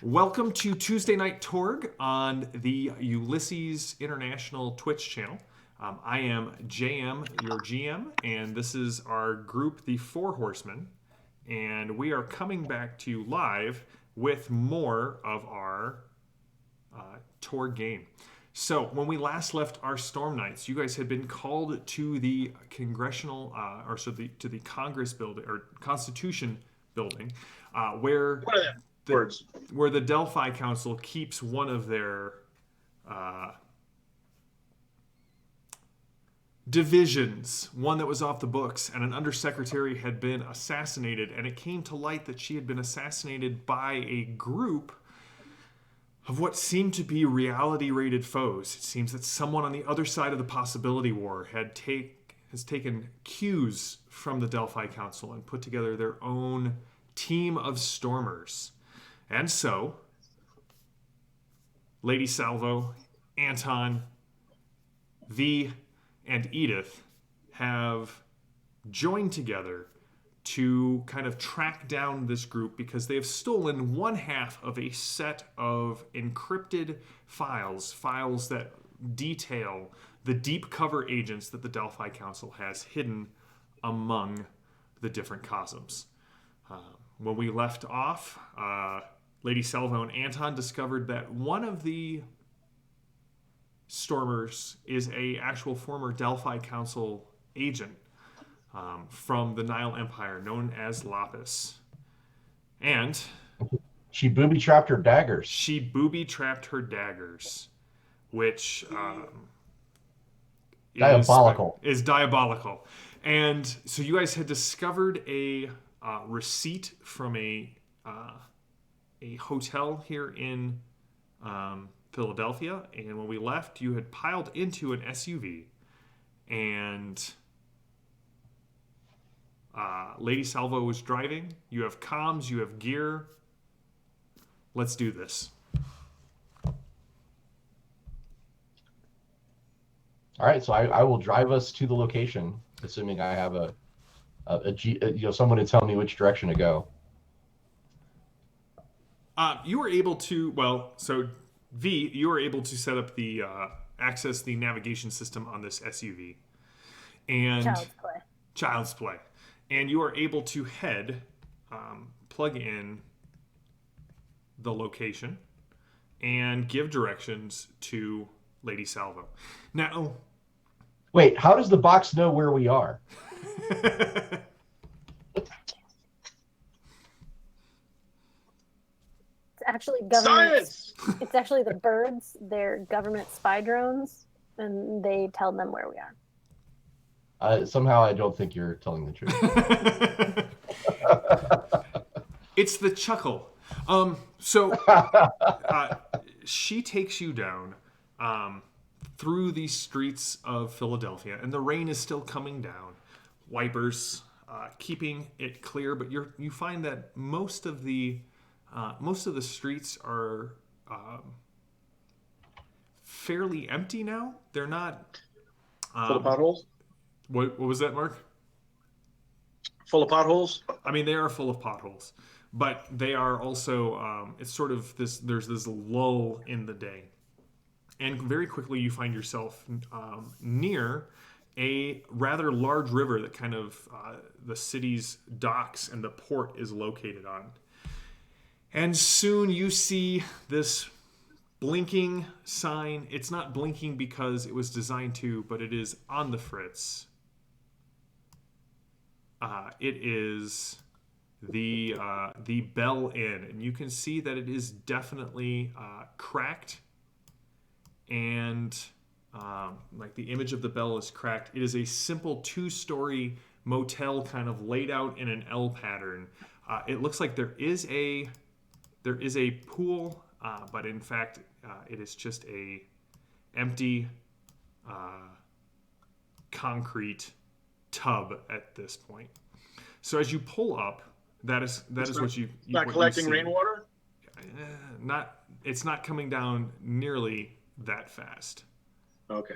Welcome to Tuesday Night Torg on the Ulysses International Twitch channel. I am JM, your GM, and this is our group, the Four Horsemen, and we are coming back to you live with more of our Torg game. So when we last left our Storm Knights, you guys had been called to the congressional, to the Congress building or Constitution building, where What are them words? where the Delphi Council keeps one of their divisions, one that was off the books, and an undersecretary had been assassinated, and it came to light that she had been assassinated by a group of what seemed to be reality-rated foes. It seems that someone on the other side of the possibility war has taken cues from the Delphi Council and put together their own team of stormers. And so, Lady Salvo, Anton, V, and Edith have joined together to kind of track down this group because they have stolen one half of a set of encrypted files that detail the deep cover agents that the Delphi Council has hidden among the different cosms. When we left off, Lady Salvo and Anton discovered that one of the stormers is a actual former Delphi Council agent from the Nile Empire, known as Lapis. And she booby-trapped her daggers. Which Diabolical. is diabolical. And so you guys had discovered a receipt from a hotel here in Philadelphia, and when we left, you had piled into an SUV, and Lady Salvo was driving. You have comms, you have gear. Let's do this. All right, so I will drive us to the location, assuming I have someone to tell me which direction to go. You were able to, V, you were able to set up the access the navigation system on this SUV, and Child's Play, and you are able to plug in the location, and give directions to Lady Salvo. Now, wait, how does the box know where we are? Actually, government. Science! It's actually the birds. They're government spy drones, and they tell them where we are. Somehow I don't think you're telling the truth. It's the chuckle. She takes you down through the streets of Philadelphia, and the rain is still coming down. Wipers keeping it clear, but you find that most of the streets are fairly empty now. They're not Full of potholes? What was that, Mark? Full of potholes? I mean, they are full of potholes, but they are also, it's sort of there's this lull in the day. And very quickly you find yourself near a rather large river that kind of the city's docks and the port is located on. And soon you see this blinking sign. It's not blinking because it was designed to, but it is on the fritz. It is the Bell Inn, and you can see that it is definitely cracked, and like the image of the bell is cracked. It is a simple 2-story motel, kind of laid out in an L pattern. It looks like there is a pool, but in fact, it is just a empty concrete tub at this point. So as you pull up, that is what you not collecting rainwater? It's not coming down nearly that fast. Okay.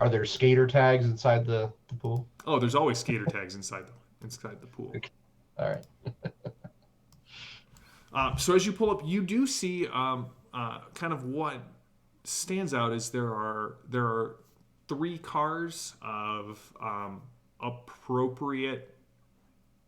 Are there skater tags inside the pool? Oh, there's always skater tags inside the pool. Okay. All right. So as you pull up, you do see kind of what stands out is there are 3 cars of appropriate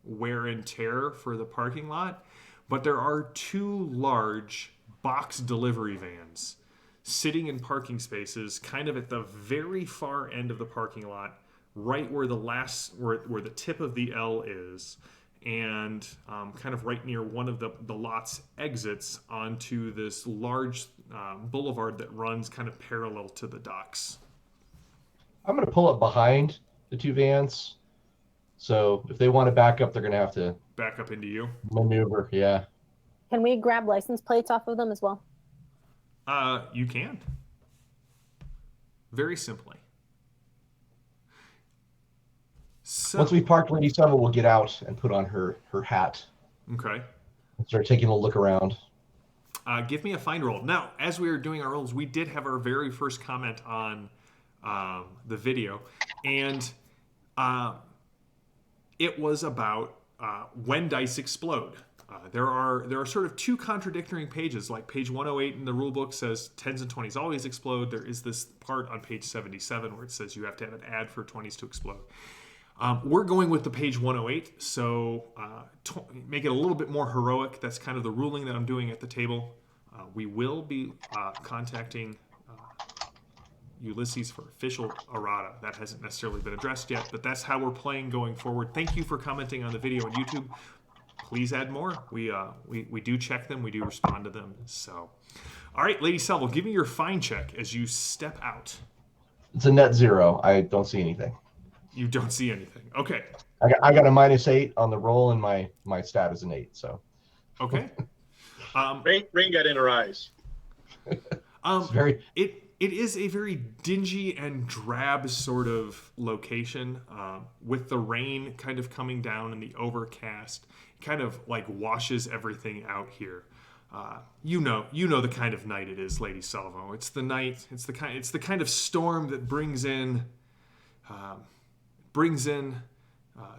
wear and tear for the parking lot, but there are 2 large box delivery vans sitting in parking spaces kind of at the very far end of the parking lot, right where where the tip of the L is, and kind of right near one of the lot's exits onto this large boulevard that runs kind of parallel to the docks. I'm going to pull up behind the 2 vans. So if they want to back up, they're going to have to Back up into you. maneuver. Yeah. Can we grab license plates off of them as well? You can. Very simply. So, Once we park Lady Summer, we'll get out and put on her hat okay. and start taking a look around. Give me a find roll. Now, as we were doing our rolls, we did have our very first comment on the video, and it was about when dice explode. There are sort of 2 contradictory pages. Like page 108 in the rule book says 10s and 20s always explode. There is this part on page 77 where it says you have to have an add for 20s to explode. We're going with the page 108, so make it a little bit more heroic. That's kind of the ruling that I'm doing at the table. We will be contacting Ulysses for official errata. That hasn't necessarily been addressed yet, but that's how we're playing going forward. Thank you for commenting on the video on YouTube. Please add more. We do check them. We do respond to them. So, all right, Lady Salvo, give me your find check as you step out. It's a net 0. I don't see anything. You don't see anything. Okay. I got a -8 on the roll, and my stat is an 8. So Okay. Rain got in her eyes. it's very. It is a very dingy and drab sort of location, with the rain kind of coming down and the overcast. It kind of like washes everything out here. You know the kind of night it is, Lady Salvo. It's the night. It's the kind of storm that brings in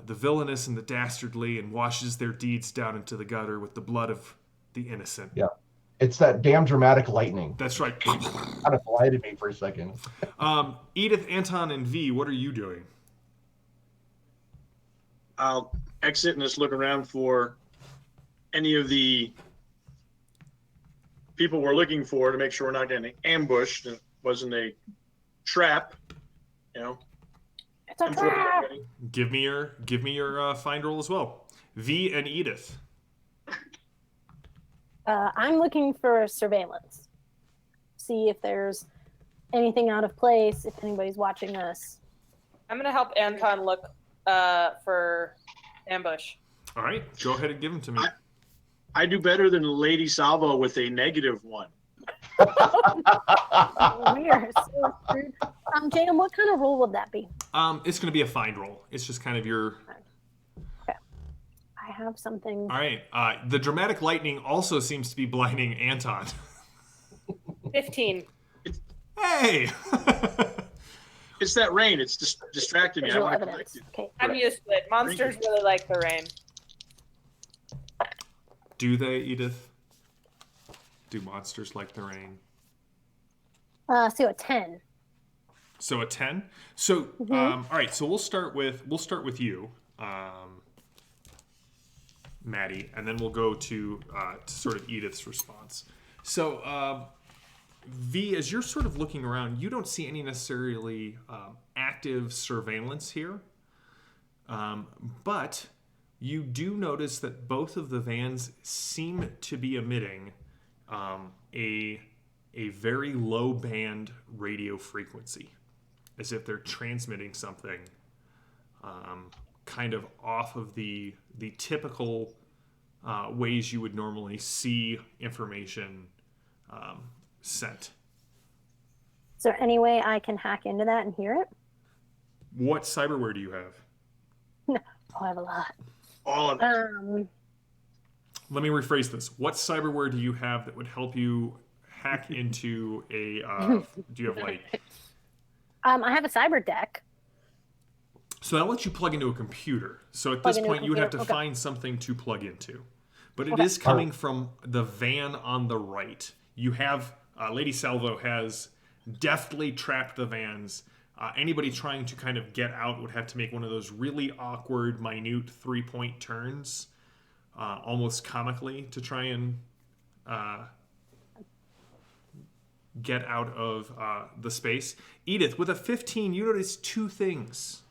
the villainous and the dastardly and washes their deeds down into the gutter with the blood of the innocent. Yeah. It's that damn dramatic lightning. That's right. Kind of blinded me for a second. Edith, Anton, and V, what are you doing? I'll exit and just look around for any of the people we're looking for to make sure we're not getting ambushed. It wasn't a trap, you know. It's a trap. Give me your find roll as well. V and Edith. I'm looking for surveillance. See if there's anything out of place, if anybody's watching us. I'm going to help Anton look for ambush. All right, go ahead and give them to me. I do better than Lady Salvo with a -1. We are so screwed. Jan, what kind of roll would that be? It's going to be a find roll. It's just kind of your... Okay. I have something. All right. The dramatic lightning also seems to be blinding Anton. 15. Hey! It's that rain. It's distracting me. I Visual want to evidence. collect it. Okay. I'm used to it. Monsters really like the rain. Do they, Edith? Do monsters like the rain? So a 10. So a 10. So all right. So we'll start with you, Maddie, and then we'll go to sort of Edith's response. So V, as you're sort of looking around, you don't see any necessarily active surveillance here, but you do notice that both of the vans seem to be emitting a very low band radio frequency, as if they're transmitting something kind of off of the typical ways you would normally see information sent. Is there any way I can hack into that and hear it? What cyberware do you have? No. Oh, I have a lot. All of it. Let me rephrase this. What cyberware do you have that would help you hack into a... do you have like... I have a cyber deck. So that'll let you plug into a computer. So at this point, you would have to find something to plug into. but it is coming from the van on the right. You have Lady Salvo has deftly trapped the vans. Anybody trying to kind of get out would have to make one of those really awkward, minute 3-point turns, almost comically, to try and get out of the space. Edith, with a 15, you notice two things.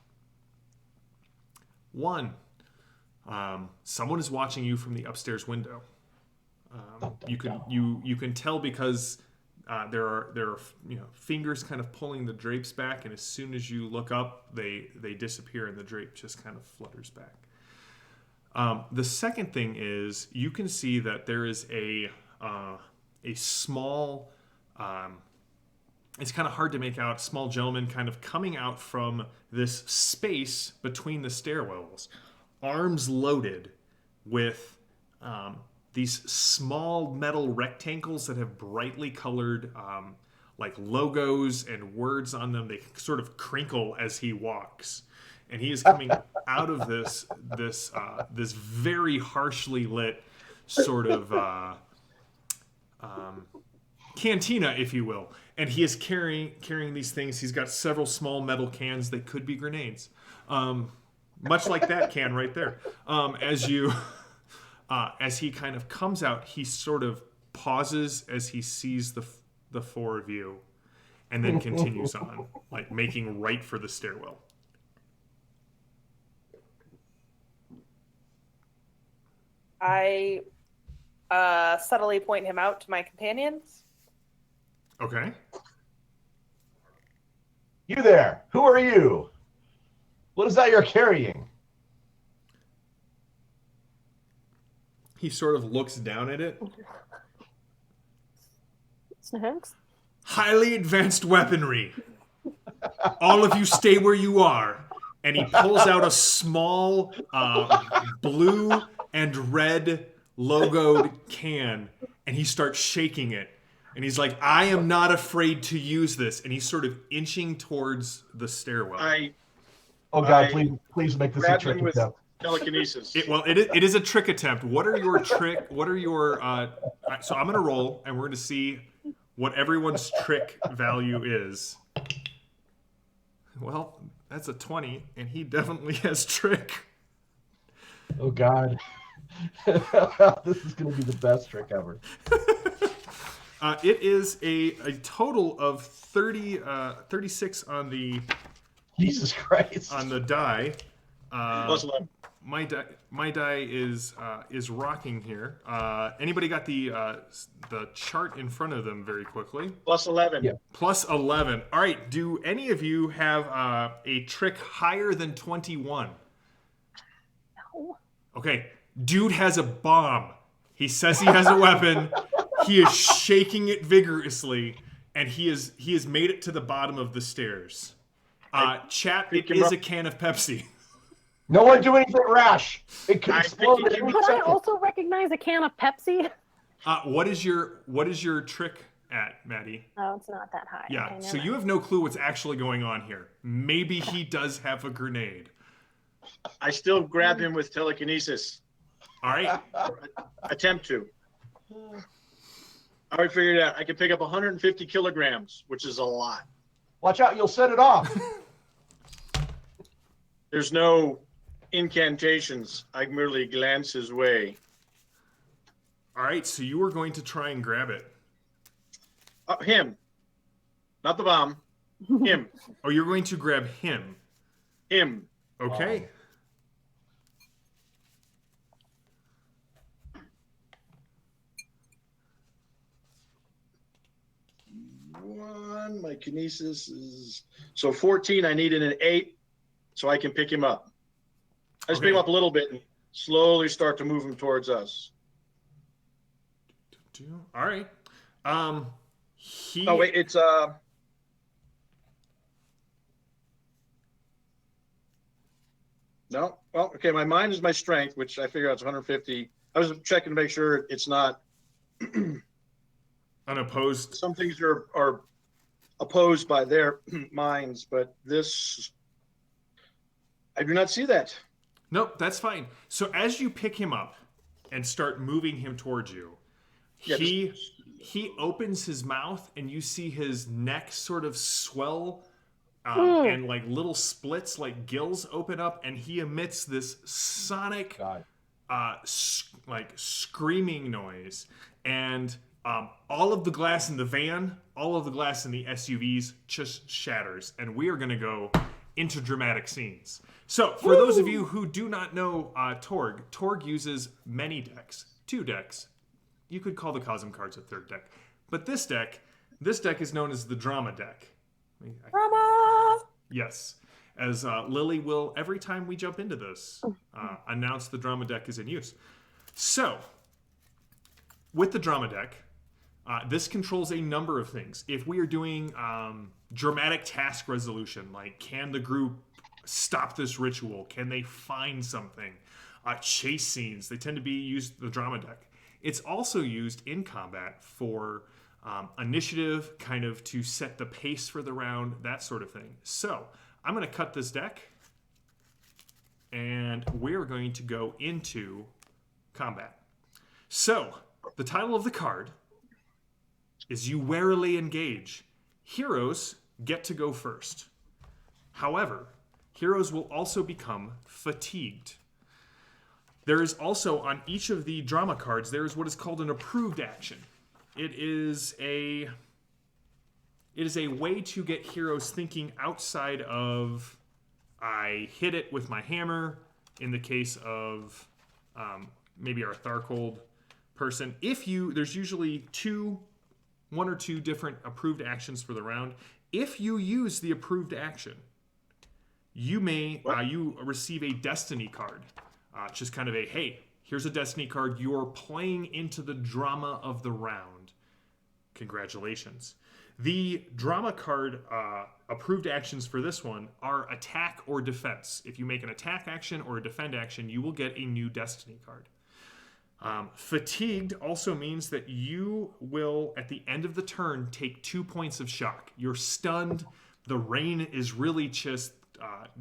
One, someone is watching you from the upstairs window. You can tell because there are fingers kind of pulling the drapes back, and as soon as you look up, they disappear, and the drape just kind of flutters back. The second thing is you can see that there is a small. It's kind of hard to make out. Small gentleman kind of coming out from this space between the stairwells, arms loaded with these small metal rectangles that have brightly colored like logos and words on them. They sort of crinkle as he walks, and he is coming out of this very harshly lit sort of cantina, if you will. And he is carrying these things. He's got several small metal cans that could be grenades, much like that can right there. As he kind of comes out, he sort of pauses as he sees the four of you, and then continues on, like making right for the stairwell. I subtly point him out to my companions. Okay. You there? Who are you? What is that you're carrying? He sort of looks down at it. Snacks? Highly advanced weaponry. All of you stay where you are. And he pulls out a small blue and red logoed can, and he starts shaking it. And he's like, I am not afraid to use this. And he's sort of inching towards the stairwell. Oh God, please make this a trick with attempt. telekinesis. It is a trick attempt. What are your so I'm going to roll, and we're going to see what everyone's trick value is. Well, that's a 20, and he definitely has trick. Oh God. This is going to be the best trick ever. It is a total of 36 on the Jesus Christ on the die. Plus 11. My die is rocking here. Anybody got the chart in front of them very quickly? Plus 11. Yeah. Plus 11. All right. Do any of you have a trick higher than 21? No. Okay. Dude has a bomb. He says he has a weapon. He is shaking it vigorously, and he has made it to the bottom of the stairs. Chat, it is a can of Pepsi. No one do anything rash. It could explode at any Could I second. also recognize a can of Pepsi? What is your trick at, Maddie? Oh, it's not that high. Yeah, Okay, so never you mind. have no clue what's actually going on here. Maybe he does have a grenade. I still grab him with telekinesis. All right. Attempt to. I already figured it out. I can pick up 150 kilograms, which is a lot. Watch out, you'll set it off. There's no incantations. I merely glance his way. All right, so you were going to try and grab it. Him. Not the bomb. Him. Oh, you're going to grab him. Him. Okay. One. My kinesis is... So 14, I needed an 8 so I can pick him up. I just pick him up a little bit and slowly start to move him towards us. All right. Oh, wait, it's... No. Well, okay, my mind is my strength, which I figure out is 150. I was checking to make sure it's not... Unopposed. Some things are opposed by their minds, but this... I do not see that. Nope, that's fine. So as you pick him up, and start moving him towards you. Yeah, He opens his mouth, and you see his neck sort of swell, and like little splits, like gills, open up, and he emits this sonic, God. like screaming noise, and all of the glass in the van, all of the glass in the SUVs just shatters, and we are going to go into dramatic scenes. So, for those of you who do not know Torg uses many decks, 2 decks. You could call the Cosm cards a 3rd deck. But this deck is known as the Drama deck. Drama! Yes. As Lily will, every time we jump into this, announce the Drama deck is in use. So, with the Drama deck, this controls a number of things. If we are doing dramatic task resolution, like can the group stop this ritual? Can they find something? Chase scenes, they tend to be used the Drama deck. It's also used in combat for initiative, kind of to set the pace for the round, that sort of thing. So I'm going to cut this deck, and we're going to go into combat. So the title of the card is You Warily Engage. Heroes get to go first. However, heroes will also become fatigued. There is also, on each of the drama cards, there is what is called an approved action. It is a way to get heroes thinking outside of, I hit it with my hammer, in the case of maybe our Tharkold person. There's usually 1 or 2 different approved actions for the round. If you use the approved action, you may you receive a destiny card. Just kind of a, hey, here's a destiny card. You're playing into the drama of the round. Congratulations. The drama card approved actions for this one are attack or defense. If you make an attack action or a defend action, you will get a new destiny card. Fatigued also means that you will, at the end of the turn, take 2 points of shock. You're stunned. The rain is really just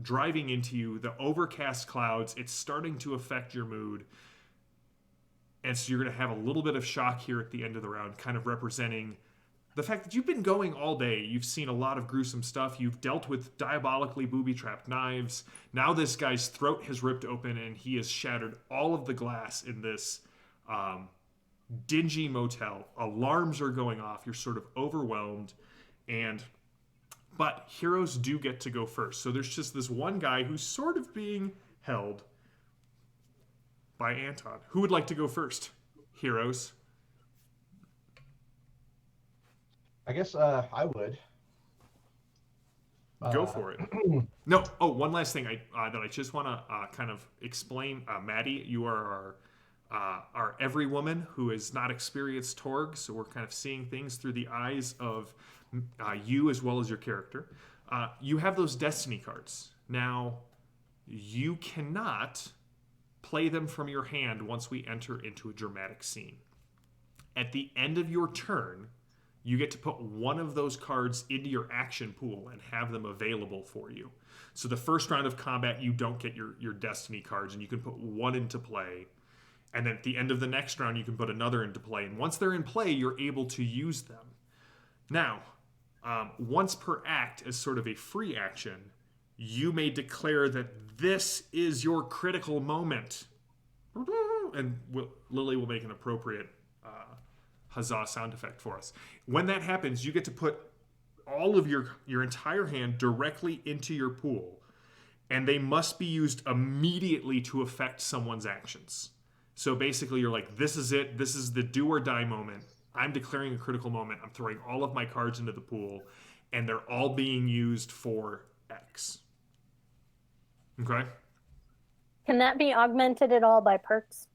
driving into you. The overcast clouds, it's starting to affect your mood. And so you're going to have a little bit of shock here at the end of the round, kind of representing the fact that you've been going all day. You've seen a lot of gruesome stuff. You've dealt with diabolically booby-trapped knives. Now this guy's throat has ripped open and he has shattered all of the glass in this dingy motel. Alarms are going off. You're sort of overwhelmed. But heroes do get to go first. So there's just this one guy who's sort of being held by Anton. Who would like to go first? Heroes. I guess I would. Go for it. No. Oh, one last thing that I just want to kind of explain. Maddie, you are our every woman who has not experienced Torg, so we're kind of seeing things through the eyes of you as well as your character. You have those destiny cards. Now, you cannot play them from your hand once we enter into a dramatic scene. At the end of your turn, you get to put one of those cards into your action pool and have them available for you. So the first round of combat, you don't get your destiny cards, and you can put one into play. And then at the end of the next round, you can put another into play. And once they're in play, you're able to use them. Now, once per act, as sort of a free action, you may declare that this is your critical moment. And Lily will make an appropriate huzzah sound effect for us. When that happens, you get to put all of your entire hand directly into your pool, and they must be used immediately to affect someone's actions. So basically, you're like, this is it. This is the do or die moment. I'm declaring a critical moment. I'm throwing all of my cards into the pool, and they're all being used for X. Okay? Can that be augmented at all by perks?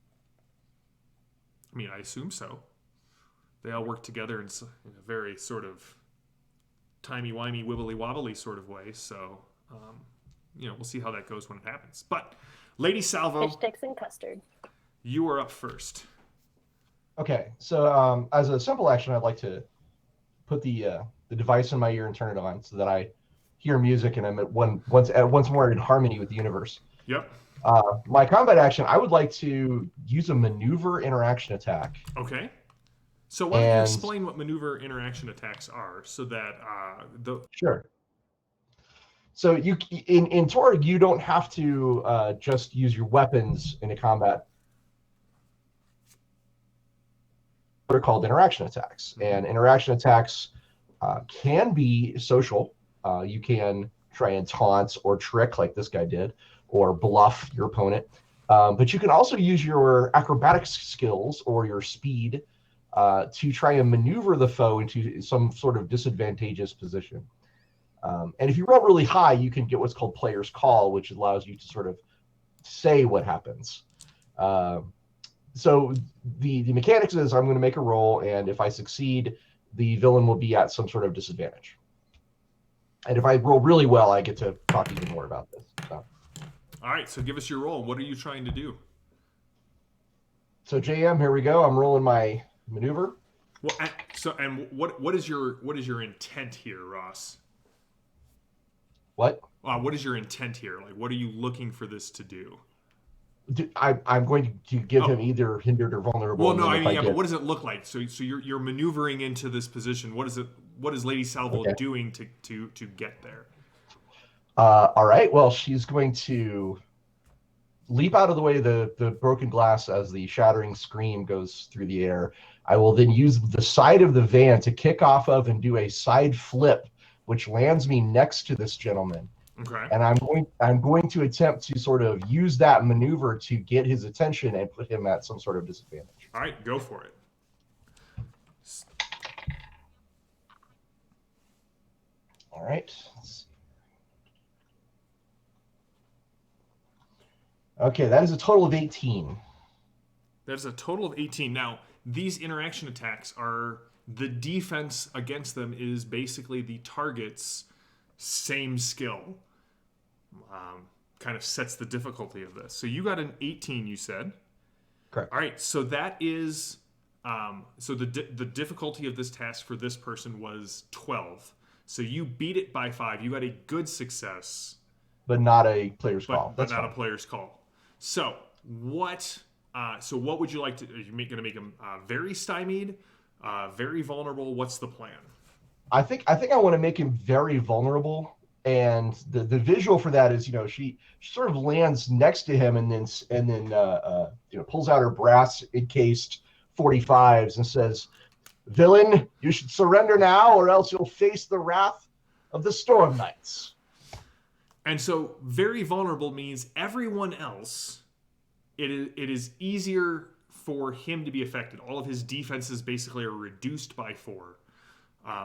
I mean, I assume so. They all work together in a very sort of timey-wimey, wibbly-wobbly sort of way. So, we'll see how that goes when it happens. But, Lady Salvo, Fish sticks and custard. You are up first. Okay, so as a simple action, I'd like to put the device in my ear and turn it on so that I hear music and I'm once more in harmony with the universe. Yep. My combat action, I would like to use a maneuver interaction attack. Okay. So why don't you And explain what maneuver interaction attacks are, so that sure. So in Torg, you don't have to just use your weapons in a combat. They're called interaction attacks, and interaction attacks can be social. You can try and taunt or trick like this guy did, or bluff your opponent. But you can also use your acrobatics skills or your speed to try and maneuver the foe into some sort of disadvantageous position. And if you roll really high, you can get what's called player's call, which allows you to sort of say what happens. So the mechanics is I'm going to make a roll, and if I succeed, the villain will be at some sort of disadvantage. And if I roll really well, I get to talk even more about this. So. All right, so give us your roll. What are you trying to do? So JM, here we go. I'm rolling my maneuver. Well, what is your intent here, Ross? What? What is your intent here? Like, what are you looking for this to do? I'm going to give him either hindered or vulnerable. Well, no, I mean, but what does it look like? So you're maneuvering into this position. What is Lady Salvo doing to get there? All right. Well, she's going to leap out of the way of the broken glass as the shattering scream goes through the air. I will then use the side of the van to kick off of and do a side flip, which lands me next to this gentleman. Okay. And I'm going to attempt to sort of use that maneuver to get his attention and put him at some sort of disadvantage. All right, go for it. All right. Let's see. Okay, that is a total of 18. That's a total of 18. Now, these interaction attacks are the defense against them is basically the target's same skill. Kind of sets the difficulty of this. So you got an 18, you said. Correct. All right, so that is so the difficulty of this task for this person was 12. So you beat it by 5. You got a good success, but not a player's call. But not a player's call. So what would you like to? Are you going to make him very stymied, very vulnerable? What's the plan? I think I want to make him very vulnerable, and the visual for that is she sort of lands next to him and then pulls out her brass encased 45s and says, "Villain, you should surrender now, or else you'll face the wrath of the Storm Knights." And so very vulnerable means everyone else, it is easier for him to be affected. All of his defenses basically are reduced by 4.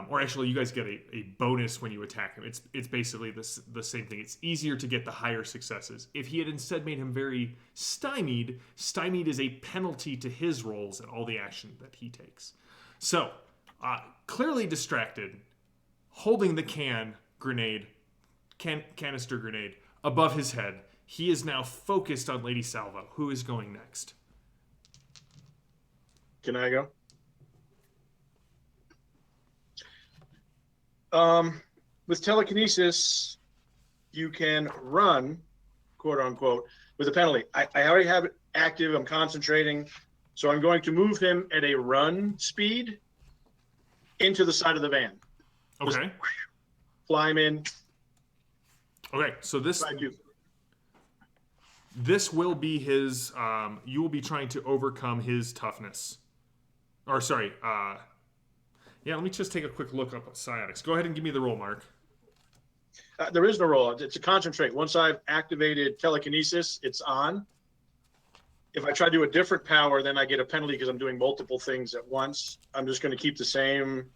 Or actually, you guys get a bonus when you attack him. It's basically the same thing. It's easier to get the higher successes. If he had instead made him very stymied is a penalty to his rolls and all the action that he takes. So, clearly distracted, holding the canister grenade above his head, he is now focused on Lady Salvo. Who is going next? Can I go? With telekinesis, you can run, quote unquote, with a penalty. I already have it active. I'm concentrating. So I'm going to move him at a run speed into the side of the van. Okay. Just fly him in. Okay, so this will be his, you will be trying to overcome his toughness. Or sorry, yeah, let me just take a quick look up at psionics. Go ahead and give me the roll, Mark. There is no roll. It's a concentrate. Once I've activated telekinesis, it's on. If I try to do a different power, then I get a penalty because I'm doing multiple things at once. I'm just going to keep the same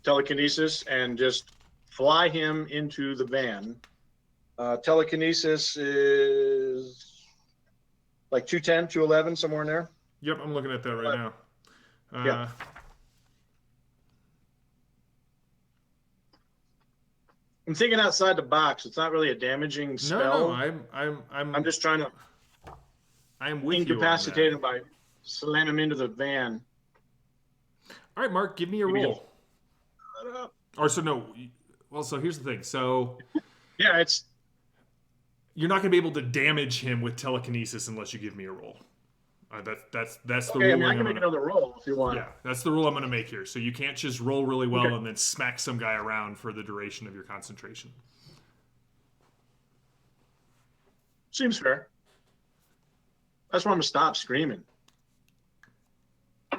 telekinesis and just fly him into the van. Telekinesis is like 210, 211, somewhere in there. Yep, I'm looking at that right now. Yeah. I'm thinking outside the box. It's not really a damaging spell. No, I'm just trying to I'm with incapacitate him by slam him into the van. All right, Mark, give me a roll. Or so no. Well, so here's the thing. So yeah, it's you're not going to be able to damage him with telekinesis unless you give me a roll. That's the Okay, rule. I can make another roll if you want. Yeah, that's the rule I'm going to make here. So you can't just roll really well Okay. and then smack some guy around for the duration of your concentration. Seems fair. That's why I'm gonna stop screaming. I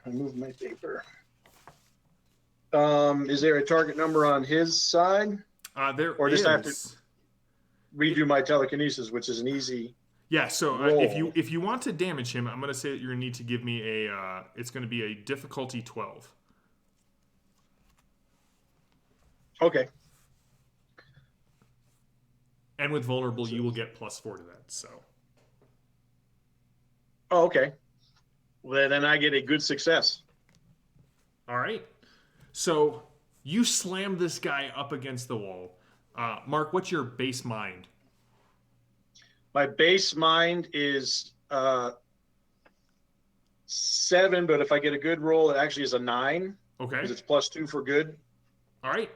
move my paper. Is there a target number on his side? There Or just have to- is. Redo my telekinesis, which is an easy. Yeah, so Roll. if you want to damage him, I'm going to say that you're going to need to give me a. It's going to be a difficulty 12. Okay. And with vulnerable, you will get +4 to that. So. Oh, okay. Well, then I get a good success. All right. So you slam this guy up against the wall. Mark, what's your base mind? My base mind is 7, but if I get a good roll, it actually is a 9 Okay. because it's +2 for good. All right.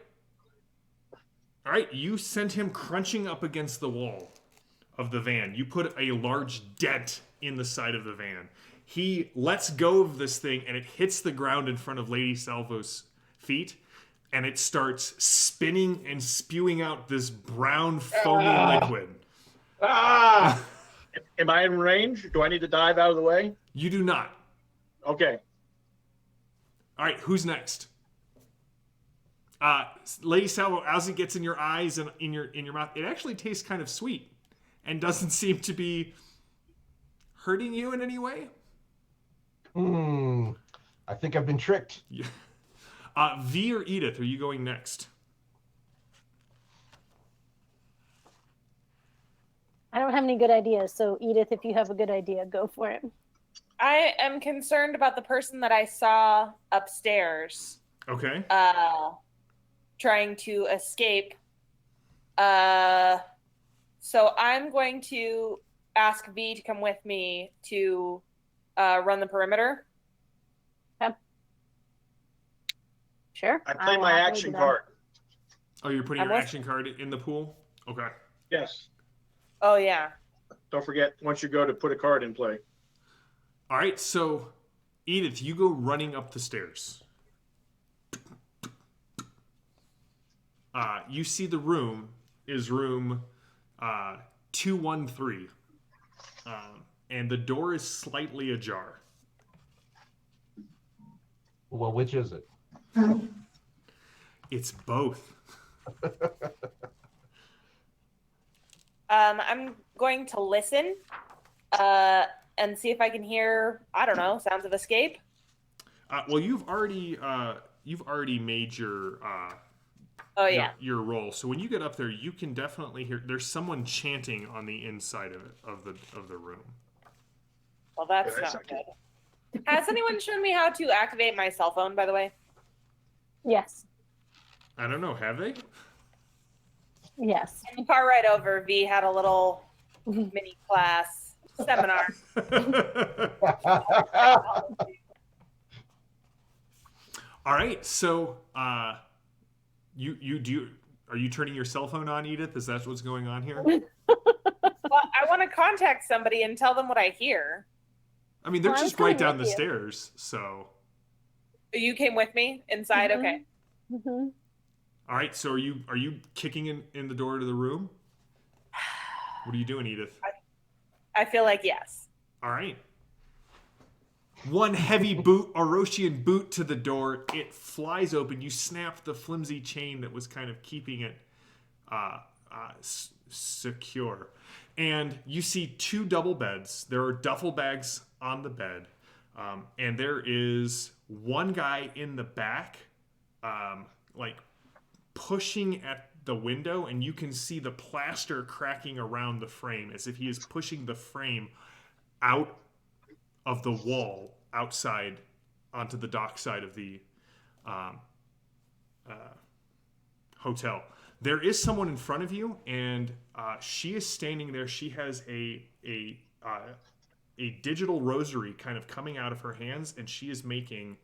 All right. You sent him crunching up against the wall of the van. You put a large dent in the side of the van. He lets go of this thing and it hits the ground in front of Lady Salvo's feet. And it starts spinning and spewing out this brown foamy liquid. Ah! Am I in range? Do I need to dive out of the way? You do not. Okay. All right, who's next? Lady Salvo, as it gets in your eyes and in your mouth, it actually tastes kind of sweet and doesn't seem to be hurting you in any way. I think I've been tricked. Yeah. V or Edith, are you going next? I don't have any good ideas, so Edith, if you have a good idea, go for it. I am concerned about the person that I saw upstairs Okay. trying to escape. So I'm going to ask V to come with me to run the perimeter. Sure. I play will my happily action do that. card. Oh, you're putting I'm your with- action card in the pool? Okay. Yes. Oh, yeah. Don't forget, once you go to put a card in play. All right, so Edith, you go running up the stairs. You see the room is room 213. And the door is slightly ajar. Well, which is it? It's both. I'm going to listen and see if I can hear, I don't know, sounds of escape. Well, you've already made your Oh, yeah. your roll. So when you get up there, you can definitely hear. There's someone chanting on the inside of the room. Well, that's Yeah, that's not not good. Has anyone shown me how to activate my cell phone, by the way? Yes. I don't know. Have they? Yes. In the car ride over, V had a little mini class seminar. All right. So you do. Are you turning your cell phone on, Edith? Is that what's going on here? Well, I want to contact somebody and tell them what I hear. I mean, they're Well, I just was right coming down the with you. stairs. So, You came with me inside? Mhm. Okay. Mm-hmm. all right. So are you kicking in the door to the room? What are you doing, Edith? I feel like yes. All right. One heavy boot, Orosian boot to the door. It flies open. You snap the flimsy chain that was kind of keeping it secure. And you see 2 double beds. There are duffel bags on the bed. And there is one guy in the back, like pushing at the window, and you can see the plaster cracking around the frame as if he is pushing the frame out of the wall outside onto the dock side of the hotel. There is someone in front of you, and she is standing there. She has a digital rosary kind of coming out of her hands, and she is making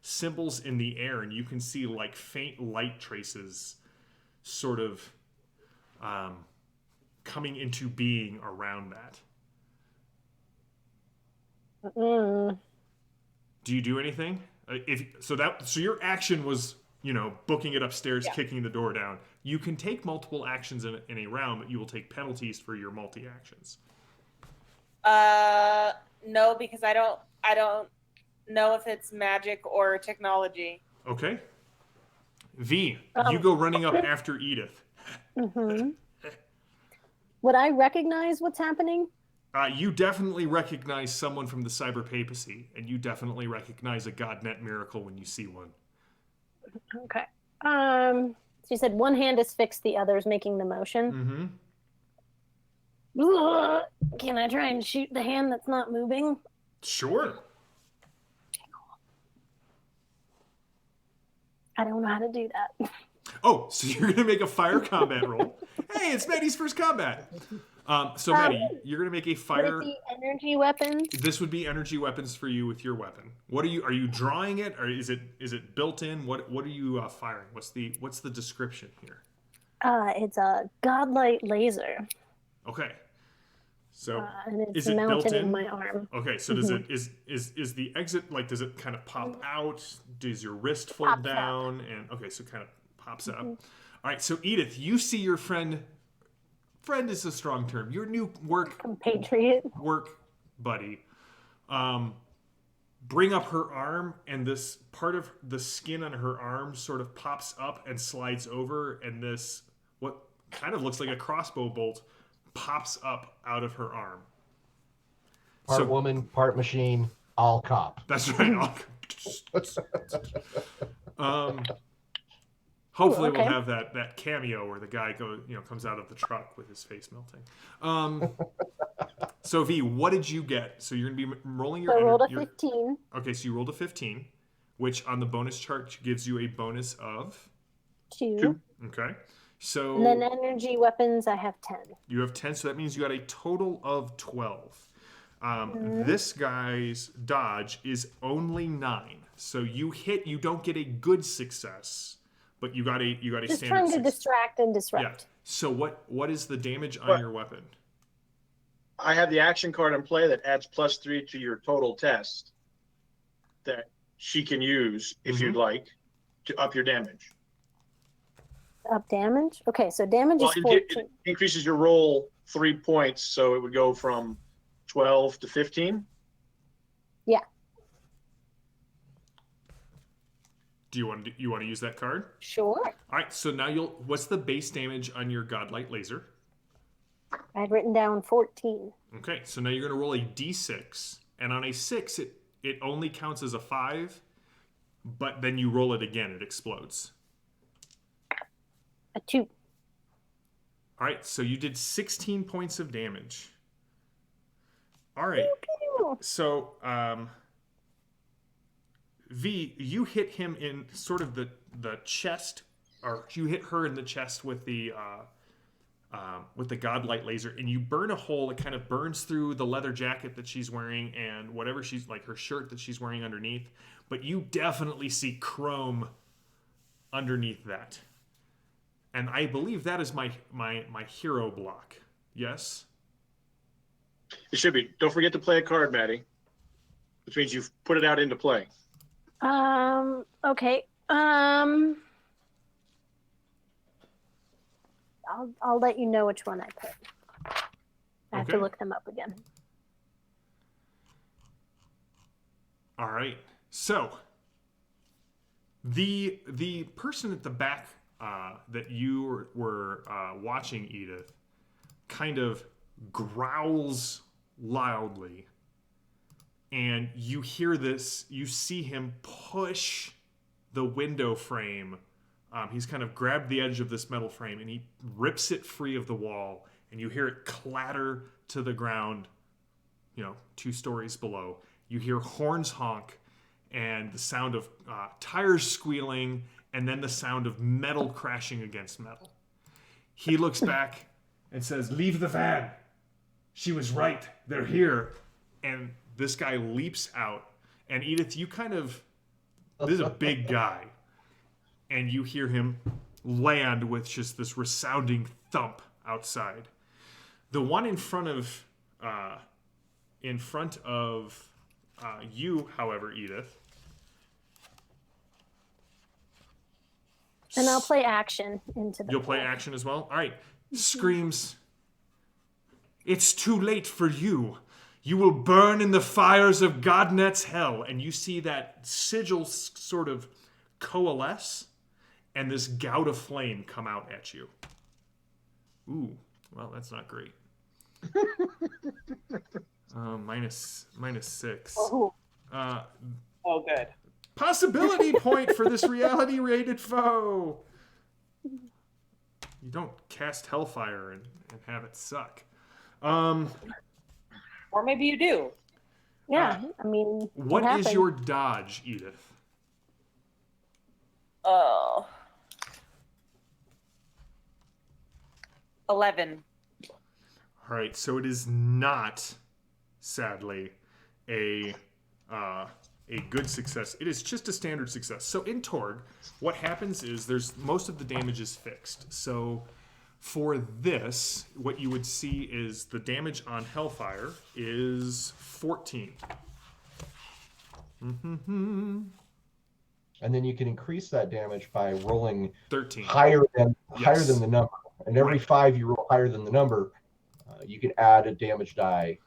symbols in the air, and you can see like faint light traces sort of coming into being around that. Mm. Do you do anything? So your action was, booking it upstairs, kicking the door down. You can take multiple actions in a round, but you will take penalties for your multi actions. No, because I don't know if it's magic or technology. Okay. V, you go running up after Edith. Mm-hmm. Would I recognize what's happening? You definitely recognize someone from the cyber papacy, and you definitely recognize a godnet miracle when you see one. Okay. So you said one hand is fixed, the other is making the motion. Mm-hmm. Can I try and shoot the hand that's not moving? Sure. I don't know how to do that. Oh, so you're going to make a fire combat roll. Hey, it's Maddie's first combat. So Maddie, you're going to make a fire... Would it be energy weapons? This would be energy weapons for you with your weapon. What are you drawing it, or is it built in? What are you firing? What's the description here? It's a godlight laser. Okay. So and it's is it mounted built in? my arm. Okay, so does it is the exit, like, does it kind of pop out? Does your wrist fold down? And okay, so it kind of pops up. All right, so Edith, you see your friend is a strong term. Your new work buddy. Bring up her arm, and this part of the skin on her arm sort of pops up and slides over, and this what kind of looks like a crossbow bolt pops up out of her arm. Part woman, part machine, all cop. That's right. Hopefully we'll have that cameo where the guy comes out of the truck with his face melting. So V, what did you get? So you're gonna be rolling your. So I rolled a 15. Okay, so you rolled a 15, which on the bonus chart gives you a bonus of 2. Okay. So And then energy weapons, I have 10. You have 10, so that means you got a total of 12. This guy's dodge is only 9. So you don't get a good success, but you got a Just standard trying to success. distract and disrupt. Yeah. So what is the damage on your weapon? I have the action card in play that adds +3 to your total test that she can use if you'd like to up your damage. Up damage? Okay, so damage is 14. It increases your roll 3 points, so it would go from 12 to 15. Yeah. Do you want to use that card? Sure. All right, so now what's the base damage on your godlight laser? I had written down 14. Okay, so now you're going to roll a d6, and on a 6 it only counts as a 5, but then you roll it again, it explodes. A 2. All right, so you did 16 points of damage. All right. So, V, you hit him in sort of the chest, or you hit her in the chest with the godlight laser, and you burn a hole. It kind of burns through the leather jacket that she's wearing and whatever she's like, her shirt that she's wearing underneath. But you definitely see chrome underneath that. And I believe that is my hero block. Yes? It should be. Don't forget to play a card, Maddie. Which means you've put it out into play. Okay. I'll let you know which one I put. I have to look them up again. All right. So the person at the back that you were watching, Edith, kind of growls loudly, and you hear this. You see him push the window frame. He's kind of grabbed the edge of this metal frame, and he rips it free of the wall, and you hear it clatter to the ground, 2 stories below. You hear horns honk, and the sound of tires squealing, and then the sound of metal crashing against metal. He looks back and says, "Leave the van. She was right. They're here." And this guy leaps out. And Edith, this is a big guy. And you hear him land with just this resounding thump outside. The one in front of you, however, Edith. And I'll play action into the. You'll play action as well? All right. Screams, "It's too late for you. You will burn in the fires of Godnet's hell." And you see that sigil sort of coalesce, and this gout of flame come out at you. Ooh, well, that's not great. Minus 6. Oh, good. Possibility point for this reality-rated foe. You don't cast Hellfire and have it suck. Or maybe you do. Yeah, I mean. What is your dodge, Edith? Oh. 11. All right, so it is not, sadly, a good success. It is just a standard success. So in Torg, what happens is most of the damage is fixed. So for this, what you would see is the damage on Hellfire is 14. And then you can increase that damage by rolling 13. higher than the number. And every 5 you roll higher than the number, you can add a damage die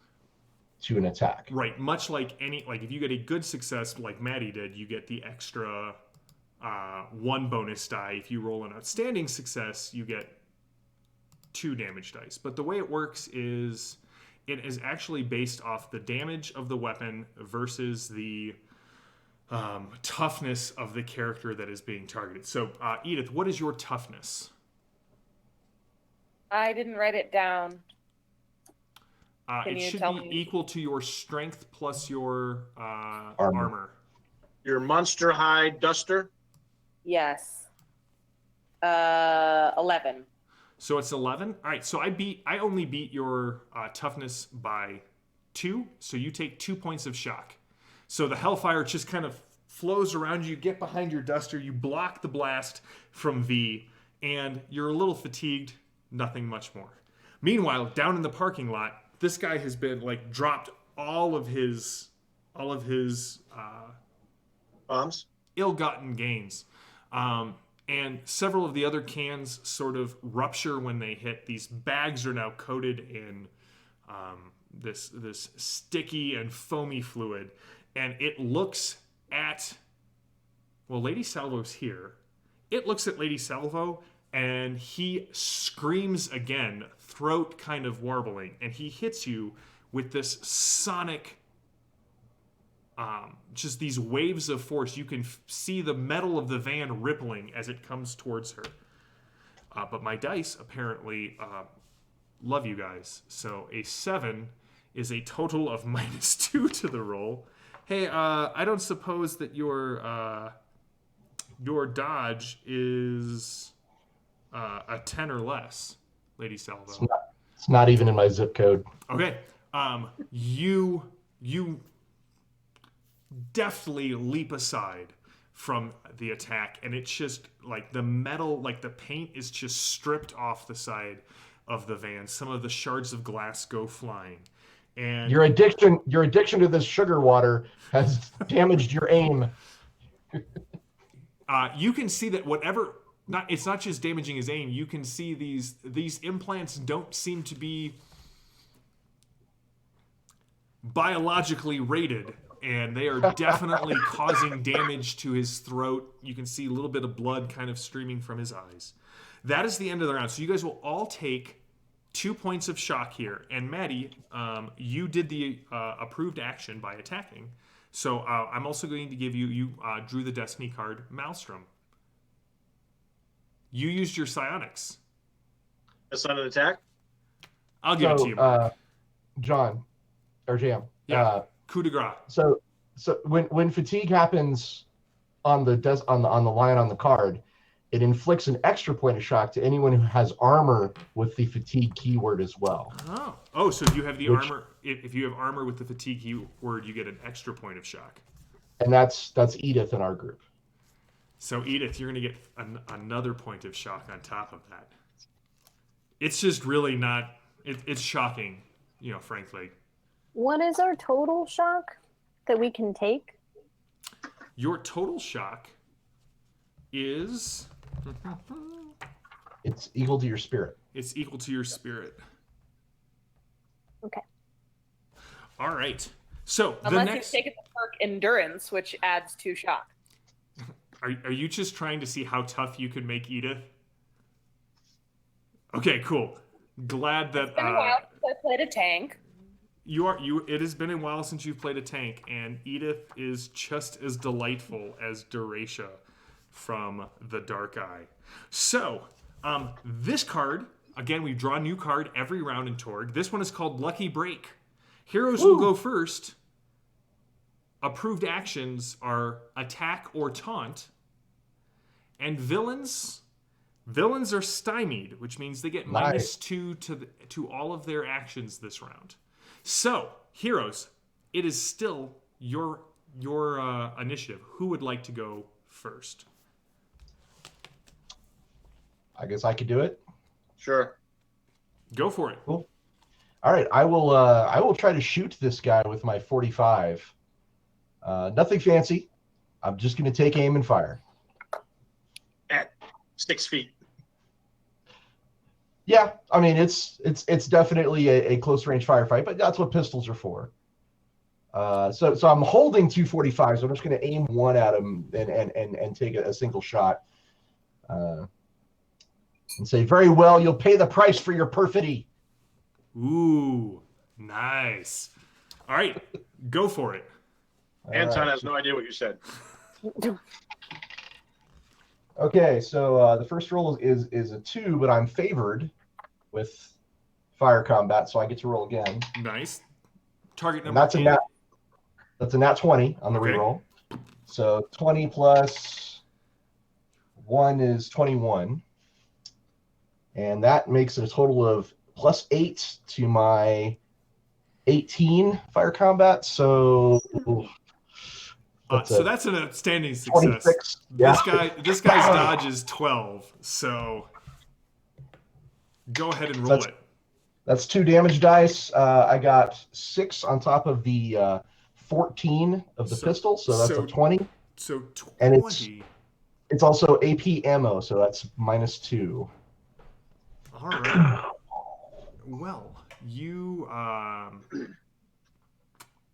to an attack. Right, much like if you get a good success like Maddie did, you get the extra 1 bonus die. If you roll an outstanding success, you get 2 damage dice. But the way it works is it is actually based off the damage of the weapon versus the toughness of the character that is being targeted. So, Edith, what is your toughness? I didn't write it down. It should be equal to your strength plus your armor. Your monster high duster? Yes. 11. So it's 11? All right, so I only beat your toughness by 2, so you take 2 points of shock. So the Hellfire just kind of flows around you, get behind your duster, you block the blast from V, and you're a little fatigued, nothing much more. Meanwhile, down in the parking lot, this guy has been dropped all of his Bombs? ill-gotten gains, and several of the other cans sort of rupture when they hit. These bags are now coated in this sticky and foamy fluid, and it looks at Lady Salvo's here. It looks at Lady Salvo, and he screams again, throat kind of warbling, and he hits you with this sonic, just these waves of force. You can see the metal of the van rippling as it comes towards her. But my dice apparently love you guys. So a 7 is a total of -2 to the roll. Hey, I don't suppose that your dodge is a 10 or less, Lady Salvo. It's not even in my zip code. Okay. You deftly leap aside from the attack, and it's just the metal, the paint is just stripped off the side of the van. Some of the shards of glass go flying. And Your addiction to this sugar water has damaged your aim. you can see that it's not just damaging his aim. You can see these implants don't seem to be biologically rated, and they are definitely causing damage to his throat. You can see a little bit of blood kind of streaming from his eyes. That is the end of the round. So you guys will all take 2 points of shock here. And Maddie, you did the approved action by attacking. So I'm also going to give you drew the Destiny card, Maelstrom. You used your psionics. That's not an attack? I'll give it to you. John, or Jam. Yeah. Coup de grace. So when fatigue happens on the line on the card, it inflicts an extra point of shock to anyone who has armor with the fatigue keyword as well. Oh, so you have the armor. If you have armor with the fatigue keyword, you get an extra point of shock. And that's Edith in our group. So Edith, you're going to get another point of shock on top of that. It's just really not. It's shocking, frankly. What is our total shock that we can take? Your total shock is. It's equal to your spirit. It's equal to your spirit. Okay. All right. So Unless you've taken the perk endurance, which adds 2 shock. Are you just trying to see how tough you could make Edith? Okay, cool. Glad that It's been a while since I played a tank. It has been a while since you've played a tank, and Edith is just as delightful as Duration from the Dark Eye. So, this card, again, we draw a new card every round in Torg. This one is called Lucky Break. Heroes will go first. Approved actions are attack or taunt. And villains are stymied, which means they get -2 to all of their actions this round. So, heroes, it is still your initiative. Who would like to go first? I guess I could do it. Sure. Go for it. Cool. All right, I will try to shoot this guy with my 45. Nothing fancy. I'm just going to take aim and fire. At 6 feet. Yeah, I mean it's definitely a close range firefight, but that's what pistols are for. So I'm holding 245, so I'm just going to aim one at him and take a single shot. And say, very well, you'll pay the price for your perfidy. Ooh, nice. All right, go for it. Anton has no idea what you said. Okay, so the first roll is a 2, but I'm favored with fire combat, so I get to roll again. Nice. Target And number. that's a nat 20 on the reroll. So 20 plus 1 is 21. And that makes it a total of +8 to my 18 fire combat. So That's an outstanding success. 26. Yeah. This guy's dodge is 12. So go ahead and roll it. That's 2 damage dice. I got 6 on top of the 14 of the pistol, so that's a 20. So 20. And it's also AP ammo, so that's -2. All right. Well, you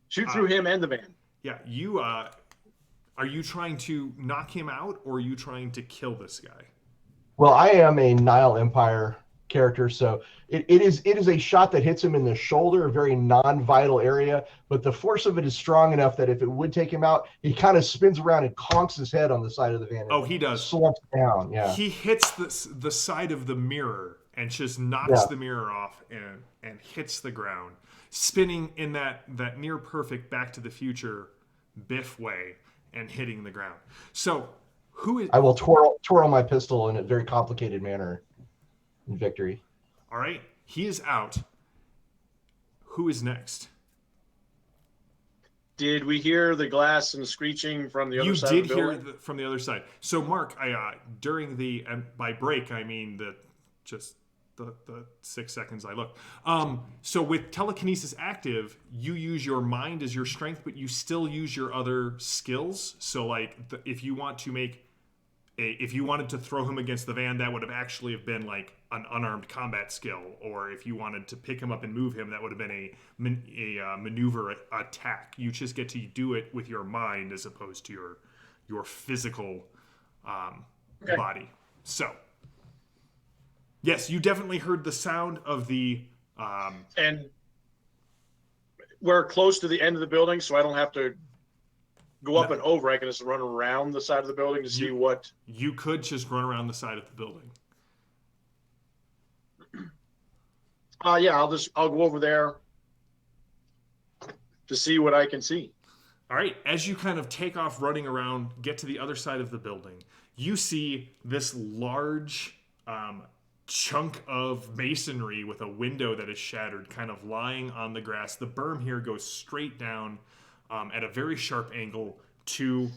shoot through him and the van. Yeah, you are you trying to knock him out, or are you trying to kill this guy? Well, I am a Nile Empire character, so it is a shot that hits him in the shoulder, a very non-vital area, but the force of it is strong enough that if it would take him out, he kind of spins around and conks his head on the side of the van. Oh, he does. Slumps down, yeah. He hits the side of the mirror and just knocks the mirror off and hits the ground, spinning in that near perfect Back to the Future Biff way and hitting the ground. So who is? I will twirl my pistol in a very complicated manner in victory. All right, he is out. Who is next? Did we hear the glass and screeching from the other side of the building? You did hear from the other side. So Mark, during the by break I mean the 6 seconds I looked. So with telekinesis active, you use your mind as your strength, but you still use your other skills. So like if you wanted to throw him against the van, that would have actually been like an unarmed combat skill. Or if you wanted to pick him up and move him, that would have been a maneuver attack. You just get to do it with your mind as opposed to your physical body. So yes, you definitely heard the sound of the... And we're close to the end of the building, so I don't have to go up and over. I can just run around the side of the building to see what... You could just run around the side of the building. Yeah, I'll go over there to see what I can see. All right, as you kind of take off running around, get to the other side of the building, you see this large... chunk of masonry with a window that is shattered kind of lying on the grass. The berm here goes straight down at a very sharp angle to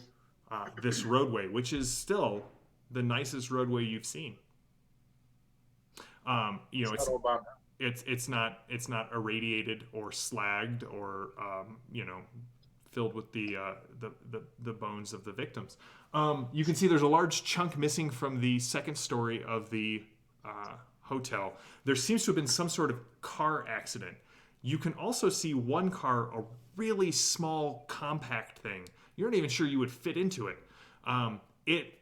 this roadway, which is still the nicest roadway you've seen. It's not irradiated or slagged or filled with the bones of the victims. You can see there's a large chunk missing from the second story of the hotel. There seems to have been some sort of car accident. You can also see one car, a really small, compact thing. You're not even sure you would fit into it.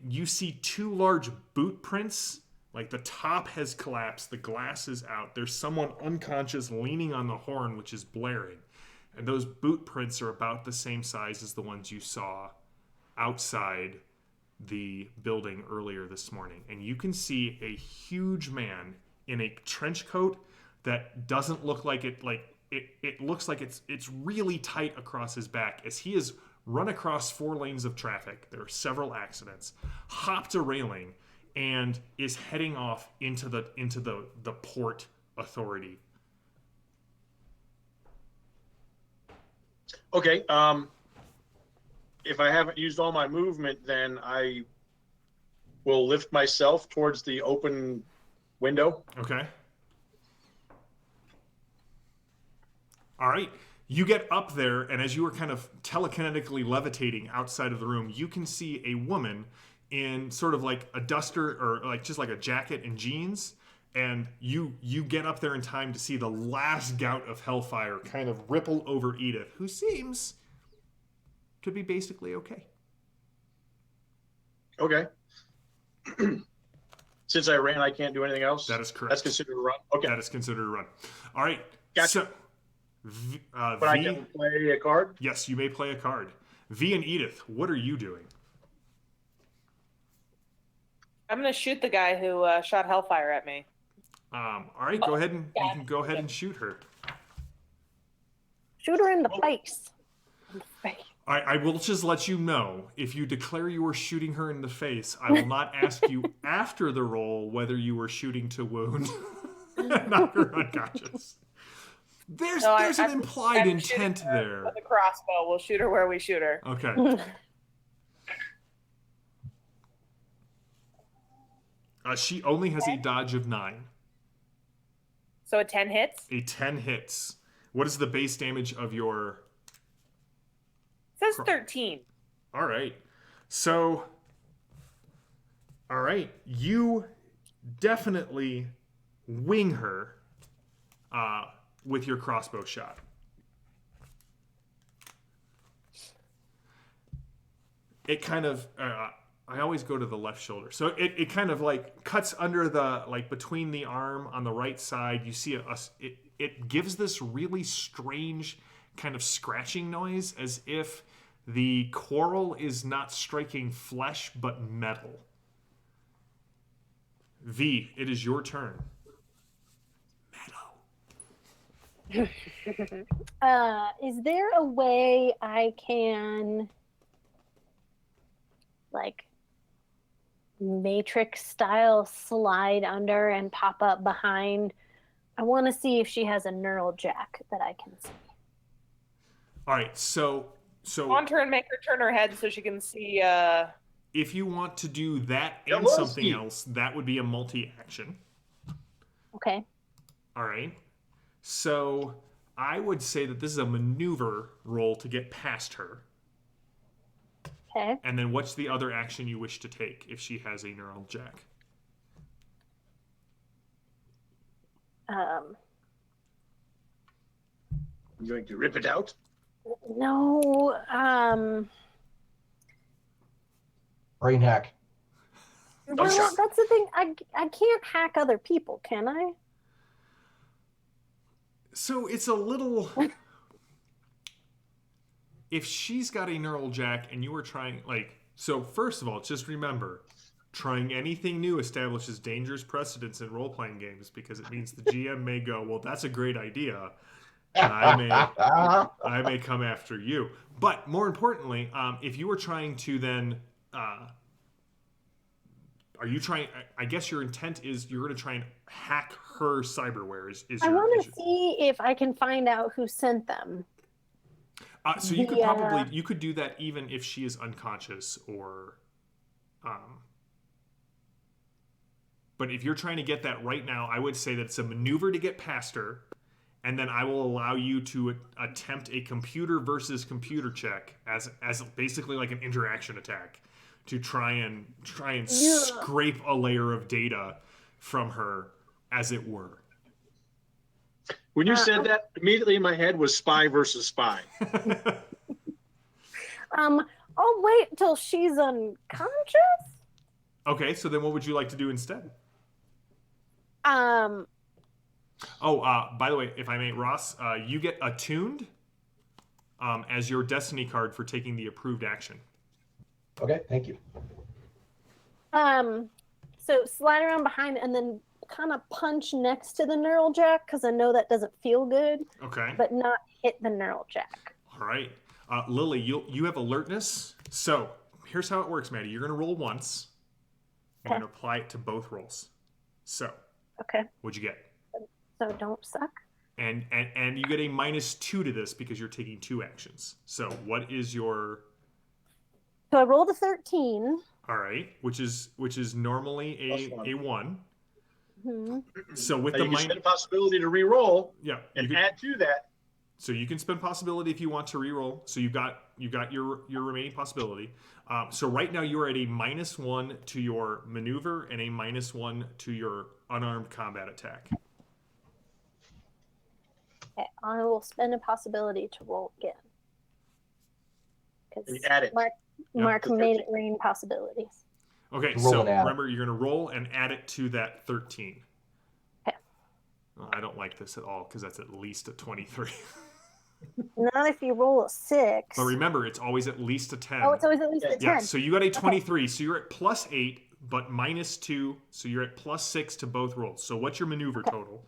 You see two large boot prints. Like the top has collapsed, the glass is out. There's someone unconscious leaning on the horn, which is blaring. And those boot prints are about the same size as the ones you saw outside the building earlier this morning. And you can see a huge man in a trench coat that doesn't look like it. It looks like it's really tight across his back as he has run across 4 lanes of traffic. There are several accidents, hopped a railing, and is heading off into the Port Authority. Okay. If I haven't used all my movement, then I will lift myself towards the open window. Okay. All right. You get up there, and as you are kind of telekinetically levitating outside of the room, you can see a woman in sort of like a duster or like just like a jacket and jeans. And you get up there in time to see the last gout of hellfire kind of ripple over Edith, who seems to be basically okay. Okay. Since I ran, I can't do anything else? That is correct. That's considered a run? Okay. That is considered a run. All right. Gotcha. So, but I can play a card? Yes, you may play a card. V and Edith, what are you doing? I'm going to shoot the guy who shot hellfire at me. All right, go ahead and you can go ahead and shoot her. Shoot her in the face. I will just let you know, if you declare you were shooting her in the face, I will not ask you after the roll whether you were shooting to wound and knock her unconscious. There's an implied intent there. With a crossbow, we'll shoot her where we shoot her. Okay. She only has a dodge of 9. So a 10 hits? A 10 hits. What is the base damage of your... It says 13. All right. So, all right. You definitely wing her with your crossbow shot. It kind of... I always go to the left shoulder. So it kind of like cuts under the, like between the arm on the right side. You see it gives this really strange kind of scratching noise as if the quarrel is not striking flesh but metal. V, it is your turn. Is there a way I can like Matrix style slide under and pop up behind? I want to see if she has a neural jack that I can see. All right, so want her and make her turn her head so she can see. If you want to do that and something else, that would be a multi-action. Okay. All right. So I would say that this is a maneuver roll to get past her. Okay. And then what's the other action you wish to take if she has a neural jack? I'm going to rip it out? No. Brain hack. Well, that's the thing. I can't hack other people, can I? So it's a little... If she's got a neural jack and you were trying, like... So first of all, just remember, trying anything new establishes dangerous precedents in role-playing games because it means the GM may go, well, that's a great idea. I may come after you. But more importantly, if you were trying to then... are you trying... I guess your intent is you're going to try and hack her cyberware. I want to see if I can find out who sent them. So you could probably you could do that even if she is unconscious or, but if you're trying to get that right now, I would say that it's a maneuver to get past her, and then I will allow you to attempt a computer versus computer check as basically like an interaction attack to try and scrape a layer of data from her, as it were. When you said that, immediately in my head was spy versus spy. I'll wait till she's unconscious. Okay, so then what would you like to do instead? Um, by the way, if I may, Ross, you get attuned as your destiny card for taking the approved action. Okay, thank you. so slide around behind and then kind of punch next to the neural jack because I know that doesn't feel good. Okay. But not hit the neural jack. All right. Lily, you have alertness. So here's how it works, Maddie. You're going to roll once and then apply it to both rolls. So. Okay. What'd you get? So don't suck. And you get a -2 to this because you're taking 2 actions. So what is your? So I rolled a 13. All right, which is normally a 1. Mm-hmm. So with now the you can spend a possibility to re-roll. Yeah, and add to that. So you can spend possibility if you want to re-roll. So you've got your remaining possibility. So right now you are at a -1 to your maneuver and a -1 to your unarmed combat attack. Okay, I will spend a possibility to roll again. And you add it. Mark made it rain possibilities. Okay, Roll so and add. remember you're going to roll and add it to that 13. Okay. Well, I don't like this at all because that's at least a 23. Not if you roll a 6. But remember, it's always at least a 10. Oh, it's always at least a 10. Yeah, so you got a 23, so you're at +8, but -2, so you're at +6 to both rolls. So what's your maneuver total?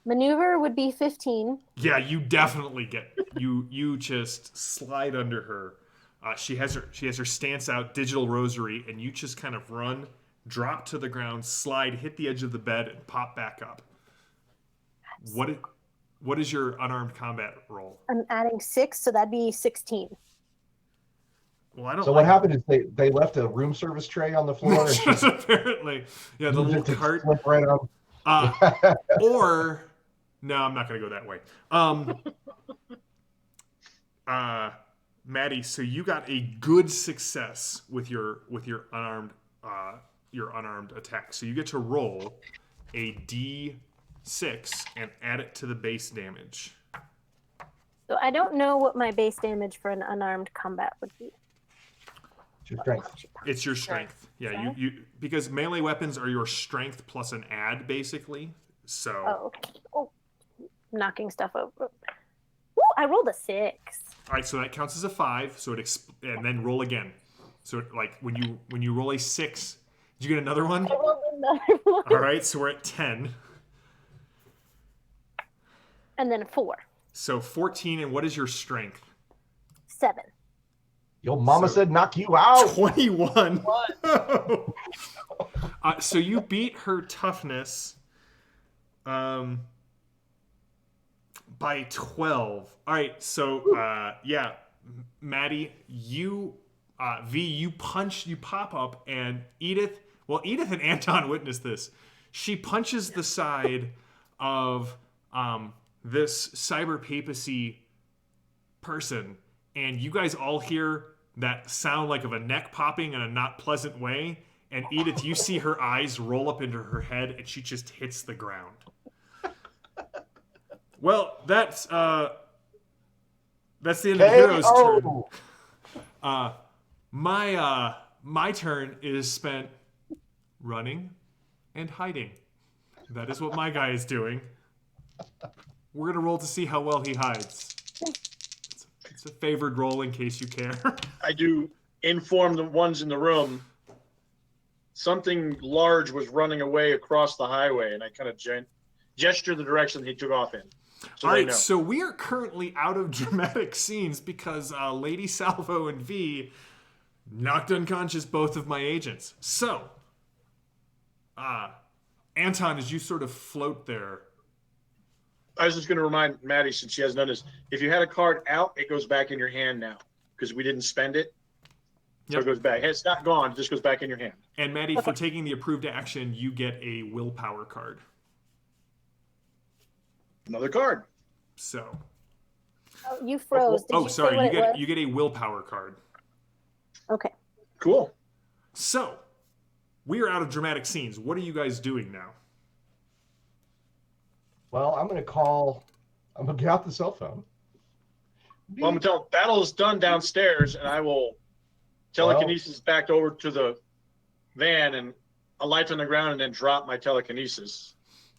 Maneuver would be 15. Yeah, you definitely get you just slide under her. She has her stance out, digital rosary, and you just kind of run, drop to the ground, slide, hit the edge of the bed, and pop back up. What is your unarmed combat roll? I'm adding 6, so that'd be 16. Well, I don't. So what happened is they left a room service tray on the floor. And apparently, yeah, the little cart. Right on. Or no, I'm not going to go that way. Maddie, so you got a good success with your unarmed attack. So you get to roll a D6 and add it to the base damage. So I don't know what my base damage for an unarmed combat would be. It's your strength. It's your strength. Yeah, you because melee weapons are your strength plus an add basically. So. Oh, okay. Oh, knocking stuff over. Ooh, I rolled a 6. All right, so that counts as a 5. So and then roll again. So like when you roll a 6, did you get another one? I rolled another one. All right, so we're at 10. And then a 4. So 14, and what is your strength? 7. Yo, mama said knock you out. 21. So you beat her toughness by 12. All right, so yeah, Maddie, you you pop up, and Edith and Anton witnessed this. She punches the side of this cyber papacy person, and you guys all hear that sound like of a neck popping in a not pleasant way. And Edith, you see her eyes roll up into her head, and she just hits the ground. Well, that's the end of the hero's turn. My turn is spent running and hiding. That is what my guy is doing. We're gonna roll to see how well he hides. It's a favored roll in case you care. I do inform the ones in the room. Something large was running away across the highway, and I kind of gesture the direction he took off in. So all right, so we are currently out of dramatic scenes because Lady Salvo and V knocked unconscious both of my agents. So, Anton, as you sort of float there, I was just going to remind Maddie, since she hasn't done this, if you had a card out, it goes back in your hand now because we didn't spend it. So Yep. it goes back. It's not gone. It just goes back in your hand. And Maddie, for taking the approved action, you get a willpower card. Another card. So. Oh, you froze. Did you say what it was? You get a willpower card. Okay. Cool. So, we are out of dramatic scenes. What are you guys doing now? Well, I'm going to get out the cell phone. Well, I'm going to tell battle is done downstairs, and I will telekinesis back over to the van and a light on the ground and then drop my telekinesis.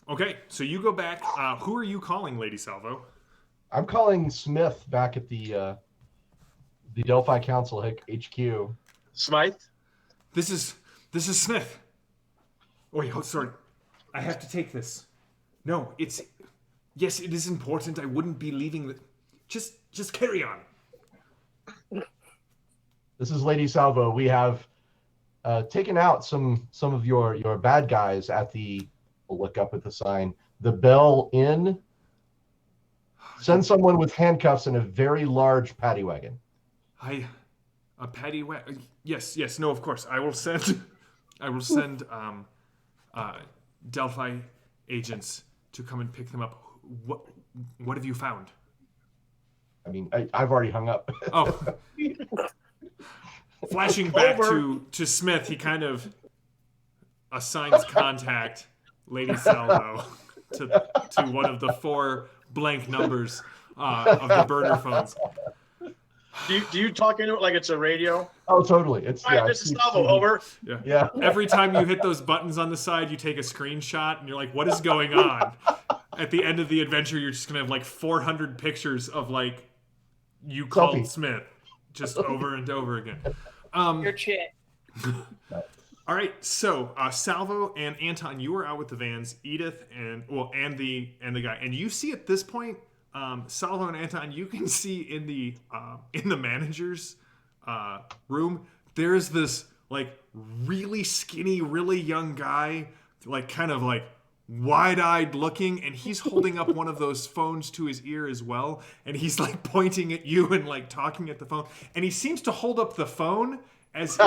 Okay, so you go back. Who are you calling, Lady Salvo? I'm calling Smith back at the Delphi Council HQ. Smythe? This is Smith. Wait, sorry. I have to take this. No, yes, it is important. I wouldn't be leaving the. Just carry on. This is Lady Salvo. We have taken out some of your bad guys at the. We'll look up at the sign. The Bell Inn. Send someone with handcuffs and a very large paddy wagon. A paddy wagon. Yes. No, of course. I will send Delphi agents to come and pick them up. What have you found? I mean, I've already hung up. Oh. Flashing back to Smith, he kind of assigns contact Lady Salvo to one of the 4 blank numbers of the burner phones. Do you talk into it like it's a radio? Oh, totally. It's Hi, this is Salvo. Over. Yeah. Every time you hit those buttons on the side, you take a screenshot, and you're like, "What is going on?" At the end of the adventure, you're just gonna have like 400 pictures of like you called Selfie. Smith, just over and over again. Your chick. All right, so Salvo and Anton, you are out with the vans. Edith and the guy, and you see at this point, Salvo and Anton, you can see in the manager's room, there's this like really skinny, really young guy, like kind of like wide-eyed looking, and he's holding up one of those phones to his ear as well, and he's like pointing at you and like talking at the phone, and he seems to hold up the phone as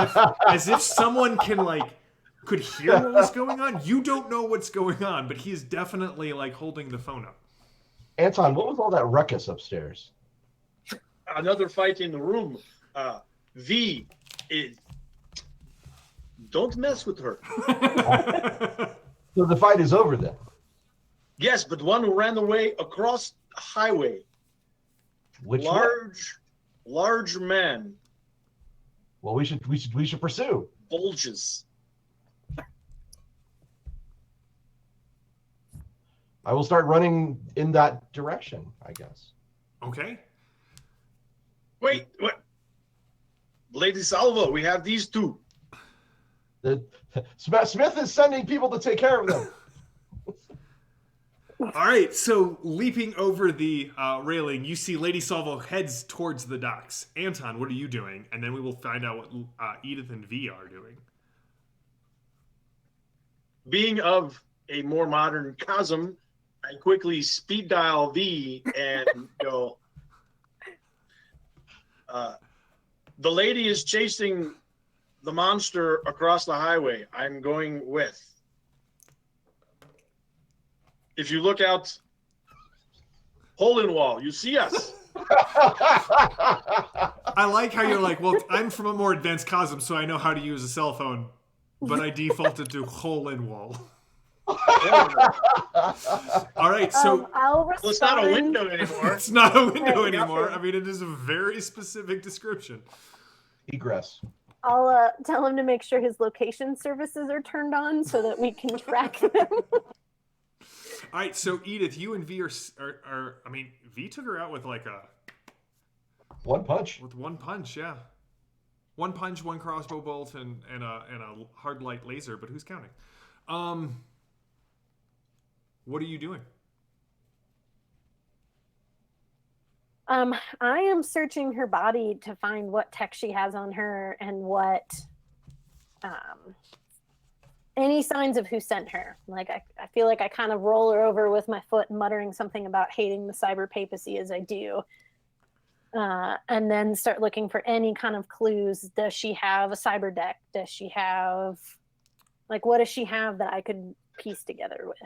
if someone could hear what was going on. You don't know what's going on, but he's definitely like holding the phone up. Anton, what was all that ruckus upstairs? Another fight in the room. V is. Don't mess with her. So the fight is over then. Yes, but one who ran away across the highway. Which one? Large man. Well, we should pursue. Bulges. I will start running in that direction, I guess. Okay. Wait, what? Lady Salvo, we have these two. Smith is sending people to take care of them. All right, so leaping over the railing, you see Lady Salvo heads towards the docks. Anton, what are you doing? And then we will find out what Edith and V are doing. Being of a more modern cosm, I quickly speed dial V and go. The lady is chasing the monster across the highway. I'm going with. If you look out, hole in wall, you see us. I like how you're like, well, I'm from a more advanced cosm, so I know how to use a cell phone, but I defaulted to hole in wall. All right, so I'll respond. Well, it's not a window anymore. it's not a window Right, anymore. nothing. I mean, it is a very specific description. Egress. I'll tell him to make sure his location services are turned on so that we can track them. All right, so Edith, you and V are I mean, V took her out with like One punch. with one punch, yeah. One punch, one crossbow bolt, and a hard light laser, but who's counting? What are you doing? I am searching her body to find what tech she has on her and what any signs of who sent her. Like I feel like I kind of roll her over with my foot, muttering something about hating the cyber papacy as I do. And then start looking for any kind of clues. Does she have a cyber deck? Does she have, like, what does she have that I could piece together with?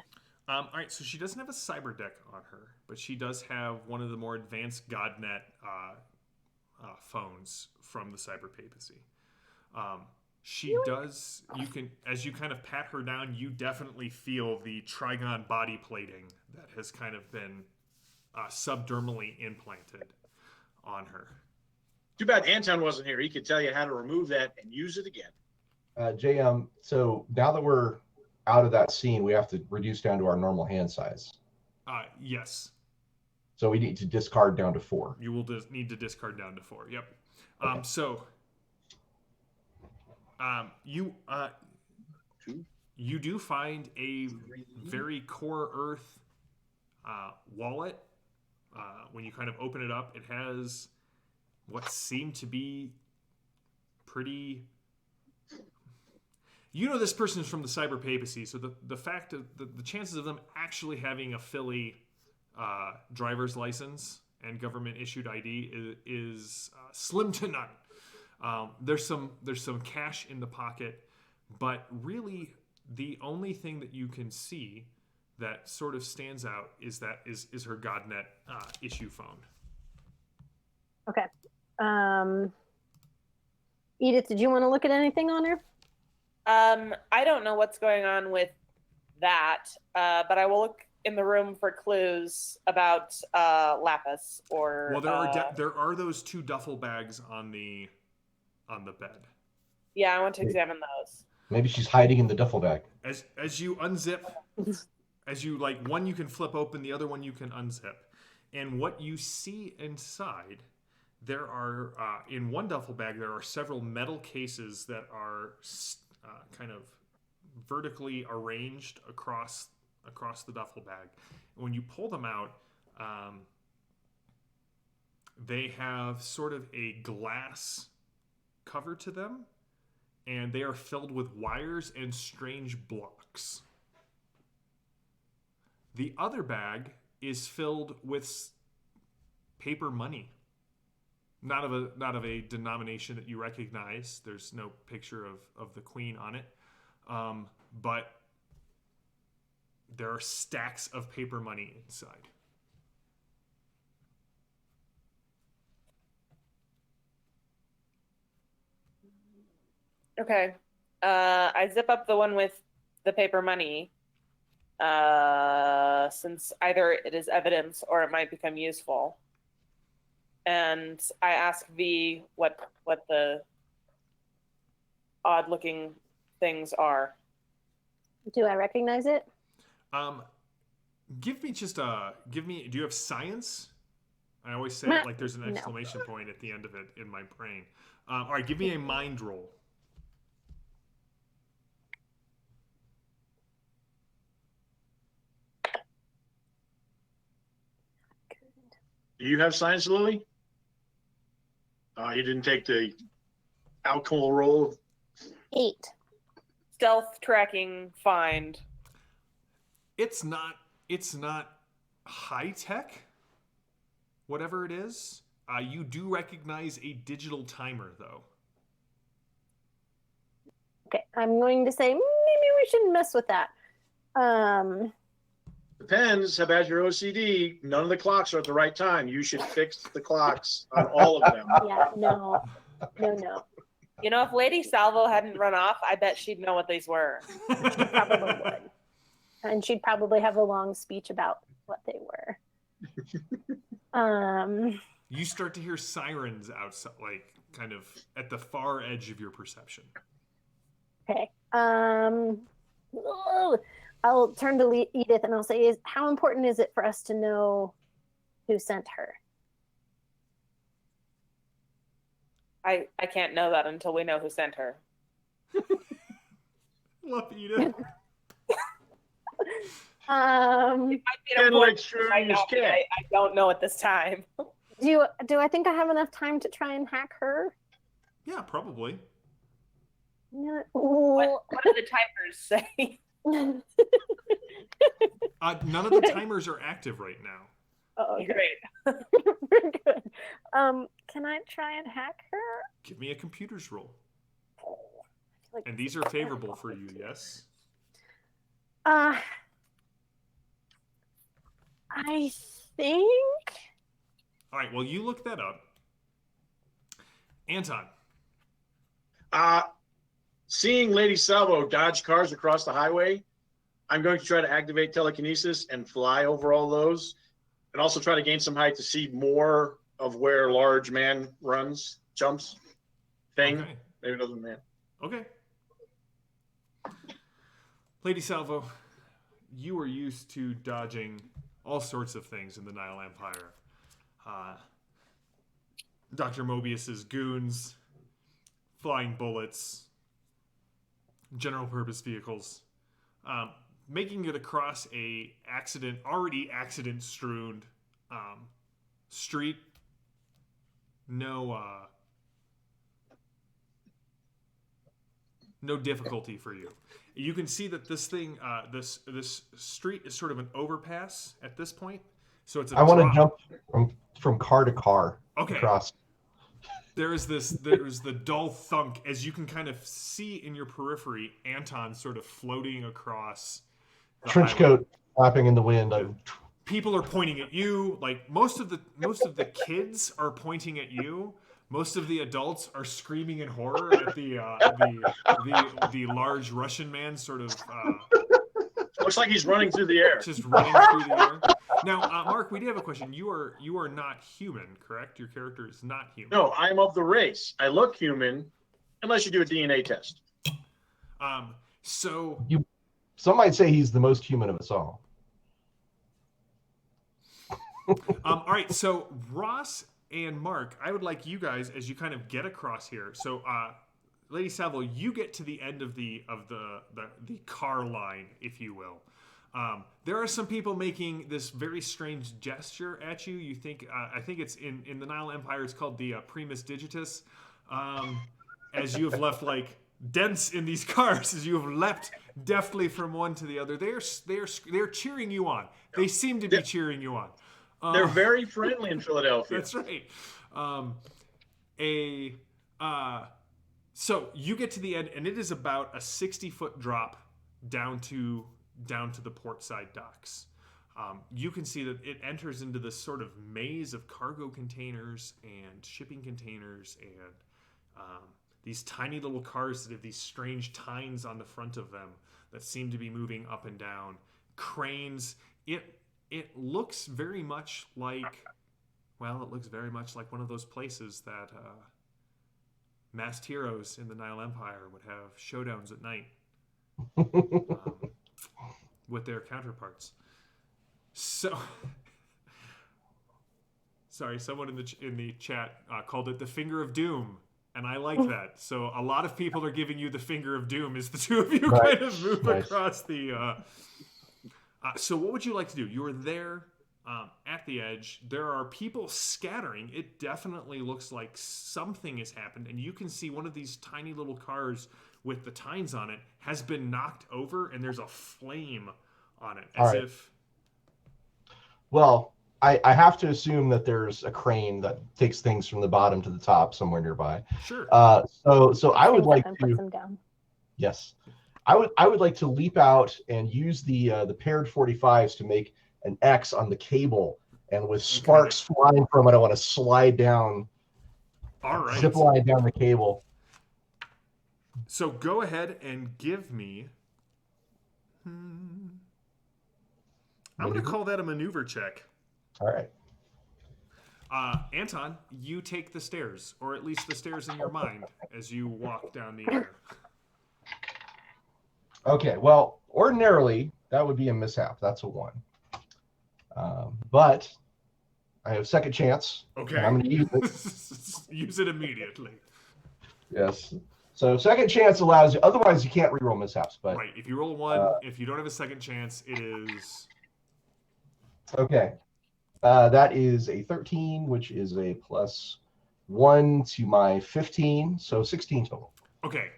All right, so she doesn't have a cyber deck on her, but she does have one of the more advanced GodNet phones from the cyber papacy. She does. You can, as you kind of pat her down, you definitely feel the Trigon body plating that has kind of been subdermally implanted on her. Too bad Anton wasn't here. He could tell you how to remove that and use it again. JM, so now that we're out of that scene, we have to reduce down to our normal hand size. Yes. So we need to discard down to 4. You will need to discard down to 4. Yep. Okay. You do find a very core Earth wallet. When you kind of open it up, it has what seem to be pretty. You know, this person is from the cyber papacy, so the fact of the chances of them actually having a Philly driver's license and government issued ID is slim to none. There's some cash in the pocket, but really the only thing that you can see that sort of stands out is her GodNet issue phone. Okay. Edith, did you want to look at anything on her? I don't know what's going on with that, but I will look in the room for clues about Lapis or. Well, there are those 2 duffel bags on the bed. Yeah, I want to examine those. Maybe she's hiding in the duffel bag. As you unzip, as you one you can flip open, the other one you can unzip, and what you see inside. There are, in one duffel bag, there are several metal cases that are kind of vertically arranged across the duffel bag. And when you pull them out, they have sort of a glass cover to them, and they are filled with wires and strange blocks. The other bag is filled with paper money. Not of a denomination that you recognize. There's no picture of the Queen on it. But there are stacks of paper money inside. Okay. I zip up the one with the paper money, since either it is evidence or it might become useful. And I ask V what the odd-looking things are. Do I recognize it? Do you have science? I always say it like there's an exclamation point at the end of it in my brain. All right, give me a mind roll. Do you have science, Lily? You didn't take the alcohol roll? 8. Stealth tracking find. It's not high tech, whatever it is. You do recognize a digital timer, though. Okay, I'm going to say maybe we shouldn't mess with that. Depends. How about your OCD? None of the clocks are at the right time. You should fix the clocks on all of them. Yeah, no. You know, if Lady Salvo hadn't run off, I bet she'd know what these were. She probably would. And she'd probably have a long speech about what they were. You start to hear sirens outside, like kind of at the far edge of your perception. Okay. I'll turn to Edith and I'll say, how important is it for us to know who sent her? I can't know that until we know who sent her. Love Edith. I don't know at this time. Do I think I have enough time to try and hack her? Yeah, probably. What do the timers say? None of the timers are active right now. Oh, okay. Great. We're good. Can I try and hack her? Give me a computer's roll. I feel like And this these is are favorable terrible. for you, yes? I think. All right, well, you look that up. Anton. Seeing Lady Salvo dodge cars across the highway, I'm going to try to activate telekinesis and fly over all those, and also try to gain some height to see more of where large man runs, jumps, thing. Okay. Maybe it doesn't man. Okay. Lady Salvo, you are used to dodging all sorts of things in the Nile Empire. Dr. Mobius's goons, flying bullets, general purpose vehicles, making it across a already accident strewn street. No difficulty for you. You can see that this thing, this street is sort of an overpass at this point. So it's a I want to drop. jump from car to car Okay. across. There's the dull thunk as you can kind of see in your periphery Anton sort of floating across the Trench highway. coat flapping in the wind. People are pointing at you. Like most of the kids are pointing at you. Most of the adults are screaming in horror at the large Russian man sort of Looks like he's running through the air. just running through the air. Now, Mark, we do have a question. You are not human, correct? Your character is not human. No, I'm of the race. I look human, unless you do a DNA test. So Some might say he's the most human of us all. all right. So Ross and Mark, I would like you guys as you kind of get across here. So, Lady Salvo, you get to the end of the car line, if you will. There are some people making this very strange gesture at you. You think I think it's in the Nile Empire. It's called the Primus Digitus. As you have left like dents in these cars, as you have leapt deftly from one to the other, they're cheering you on. They seem to be cheering you on. They're very friendly in Philadelphia. That's right. So you get to the end, and it is about a 60-foot drop down to the port side docks. You can see that it enters into this sort of maze of cargo containers and shipping containers and these tiny little cars that have these strange tines on the front of them that seem to be moving up and down. Cranes. It looks very much like, one of those places that masked heroes in the Nile Empire would have showdowns at night with their counterparts. So, sorry, someone in the chat called it the Finger of Doom, and I like that. So a lot of people are giving you the Finger of Doom as the two of you kind of move across the. So what would you like to do? You are there at the edge. There are people scattering. It definitely looks like something has happened. And you can see one of these tiny little cars with the tines on it has been knocked over, and there's a flame on it. As if... Well, I have to assume that there's a crane that takes things from the bottom to the top somewhere nearby. Sure. So I would like Put to... them down. Yes. I would like to leap out and use the paired 45s to make an X on the cable, and with sparks flying from it, I want to slide down, zip line down the cable. So go ahead and give me. I'm going to call that a maneuver check. All right. Anton, you take the stairs, or at least the stairs in your mind, as you walk down the air. Okay, well, ordinarily, that would be a mishap. That's a 1. But I have second chance. Okay. I'm going to use it. Use it immediately. Yes. So second chance allows you, otherwise you can't reroll mishaps. But Right. If you roll a 1, if you don't have a second chance, it is... Okay. That is a 13, which is a +1 to my 15, so 16 total. Okay.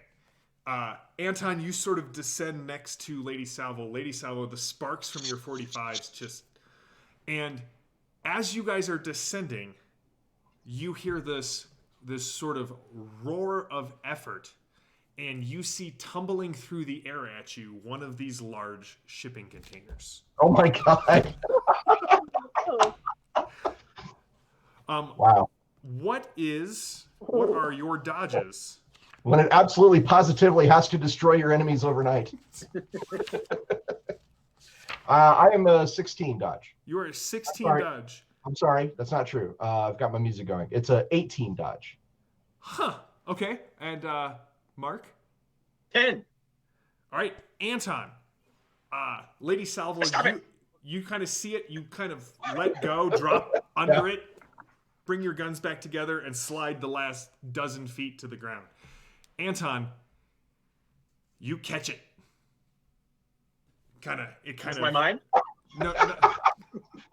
Anton, you sort of descend next to Lady Salvo. Lady Salvo, the sparks from your 45s just... And as you guys are descending, you hear this sort of roar of effort, and you see tumbling through the air at you one of these large shipping containers. Oh my god. Wow. What are your dodges? When it absolutely positively has to destroy your enemies overnight. I am a 16 dodge. You are a 16 dodge. I'm sorry, that's not true. I've got my music going. It's a 18 dodge. Huh. Okay. And Mark? 10. All right, Anton. Lady Salvo, you kind of see it. You kind of let go, drop under it, bring your guns back together, and slide the last dozen feet to the ground. Anton, you catch it. That's my mind? No.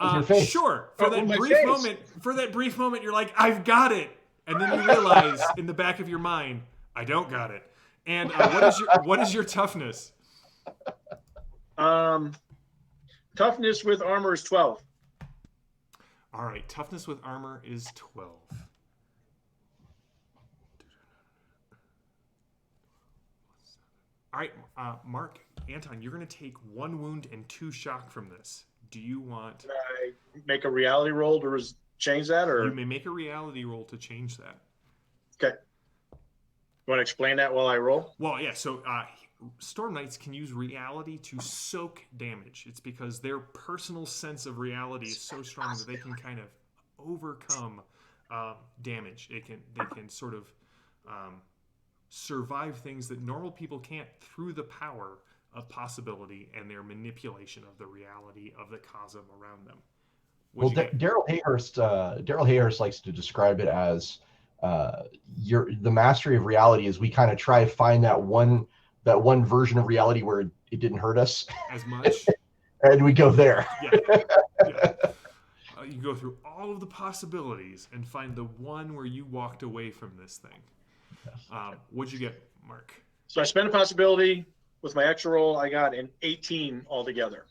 Your face. Sure. For that brief moment, you're like, I've got it, and then you realize in the back of your mind, I don't got it. And what is your toughness? Toughness with armor is 12. All right, toughness with armor is 12. All right, Mark, Anton, you're going to take 1 wound and 2 shock from this. Do you want... Can I make a reality roll to change that? Or you may make a reality roll to change that. Okay. You want to explain that while I roll? Well, yeah, so Storm Knights can use reality to soak damage. It's because their personal sense of reality is so strong that they can kind of overcome damage. They can sort of survive things that normal people can't through the power of possibility and their manipulation of the reality of the cosm around them. Well, Daryl Hayhurst likes to describe it as the mastery of reality is we kind of try to find that one version of reality where it didn't hurt us as much, and we go there. Yeah. You go through all of the possibilities and find the one where you walked away from this thing. What'd you get, Mark? So I spent a possibility with my extra roll. I got an 18 altogether.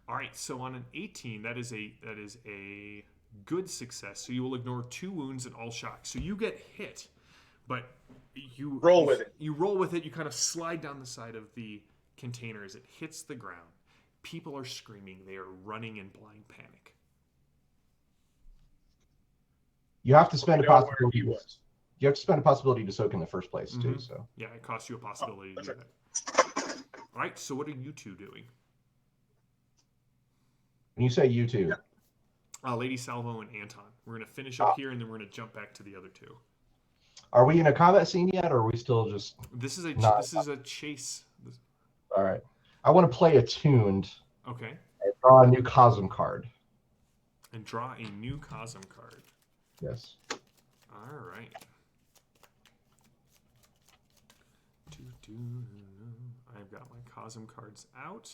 All right. So on an 18, that is a good success. So you will ignore 2 wounds and all shock. So you get hit, but you roll with it. You roll with it. You kind of slide down the side of the container as it hits the ground. People are screaming. They are running in blind panic. You have to spend a possibility. You have to spend a possibility to soak in the first place, too. So yeah, it costs you a possibility to do that. All right. So what are you two doing? When you say you two, Lady Salvo and Anton. We're going to finish up here, and then we're going to jump back to the other 2. Are we in a combat scene yet, or are we still just? This is a chase. All right. I want to play attuned. Okay. And draw a new Cosm card. And draw a new Cosm card. Yes. All right. I've got my Cosm cards out.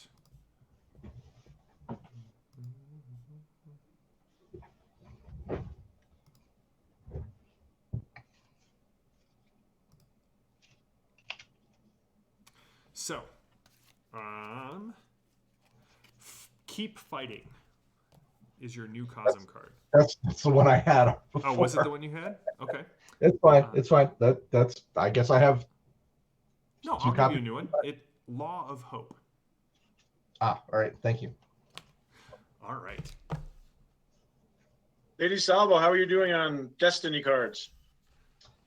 So, keep fighting is your new Cosm card. That's the one I had before. Oh, was it the one you had? Okay. It's fine. It's fine. That's. I guess I have. No, I'll give you a new one. Law of Hope. All right. Thank you. All right. Lady Salvo, how are you doing on Destiny cards?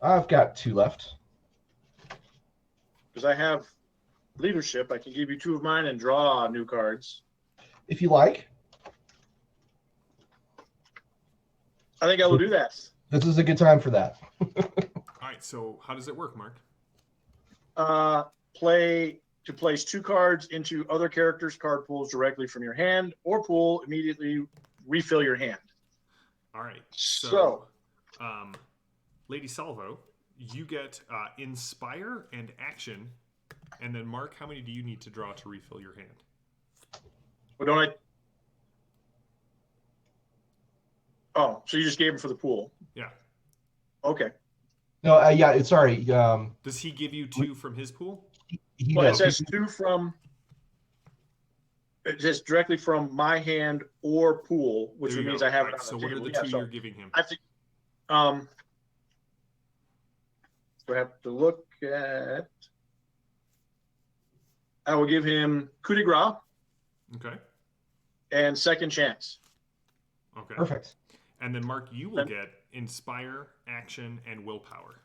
I've got 2 left. Because I have leadership. I can give you 2 of mine and draw new cards. If you like. I think I will do that. This is a good time for that. All right. So how does it work, Mark? Place 2 cards into other characters' card pools directly from your hand, or pool immediately refill your hand. All right. So Lady Salvo, you get Inspire and Action, and then Mark, how many do you need to draw to refill your hand? Well, don't I? Oh, so you just gave him for the pool? Yeah. Okay. No, yeah. Sorry. Does he give you 2 from his pool? He Well, it does. says 2 from. It says directly from my hand or pool, which There you means go. I have Right, it on so the what are table. the Yeah, two so you're giving him? I have to. So I have to look at. I will give him coup de grace Okay. and second chance. Okay. Perfect. And then Mark, you will get inspire, action, and willpower.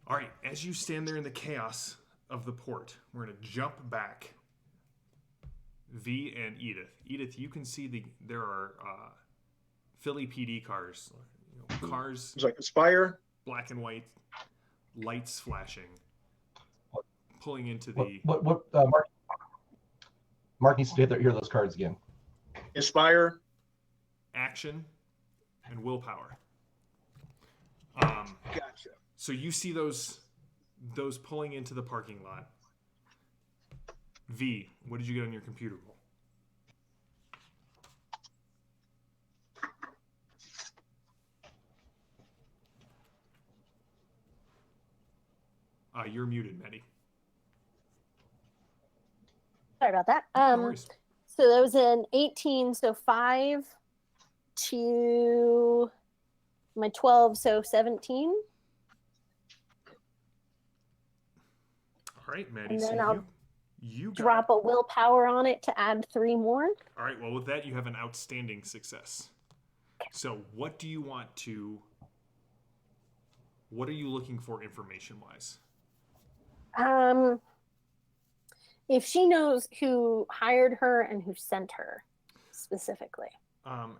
All right, as you stand there in the chaos of the port, we're going to jump back. V and Edith. Edith, you can see there are Philly PD cars, cars It's like inspire. black and white, lights flashing, pulling into What? the Mark? Mark needs to hear those cards again. Inspire. action and willpower. Gotcha. So you see those pulling into the parking lot. V, what did you get on your computer roll? You're muted, Maddie. Sorry about that. No worries. So that was an 18, so 5 to my 12, so 17. All right, Maddie. And then so I'll you drop got, a willpower on it to add 3 more. all right. Well, with that, you have an outstanding success. So, what do you want to? What are you looking for information-wise? If she knows who hired her and who sent her specifically.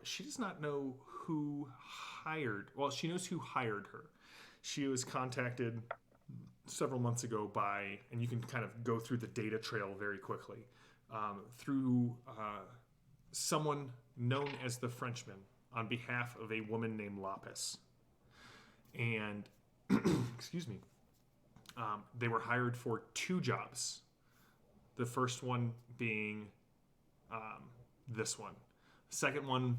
She does not know who hired. Well, she knows who hired her. She was contacted several months ago by, and you can kind of go through the data trail very quickly, through someone known as the Frenchman on behalf of a woman named Lapis. And, excuse me, they were hired for 2 jobs. The first one being this one. The second one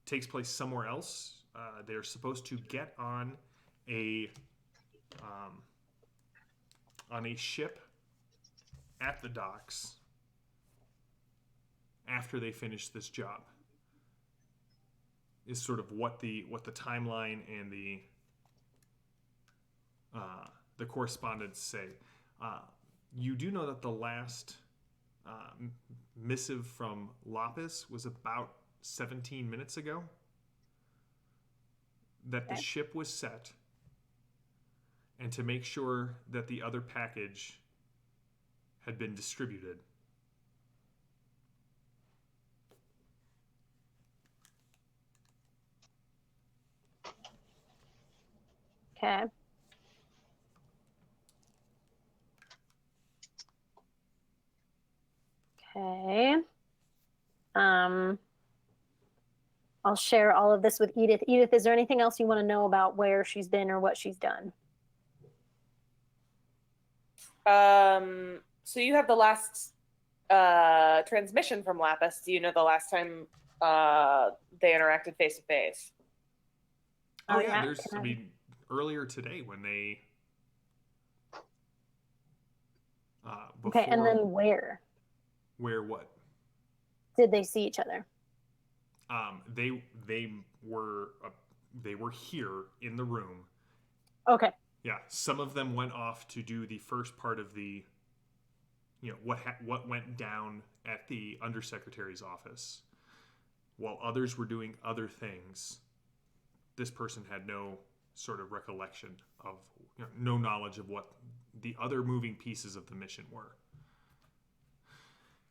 takes place somewhere else. They're supposed to get on a ship at the docks after they finish this job. Is sort of what the timeline and the correspondence say. You do know that the last missive from Lapis was about 17 minutes ago. That the ship was set, and to make sure that the other package had been distributed. Okay. Okay. I'll share all of this with Edith. Edith, is there anything else you want to know about where she's been or what she's done? So you have the last transmission from Lapis. Do you know the last time they interacted face to face? Oh, Oh, yeah, yeah. I mean, earlier today when they... before, Okay, and then where Where what? did they see each other? They were here in the room. Okay. Yeah, some of them went off to do the first part of the, what went down at the undersecretary's office, while others were doing other things. This person had no sort of recollection of, no knowledge of what the other moving pieces of the mission were.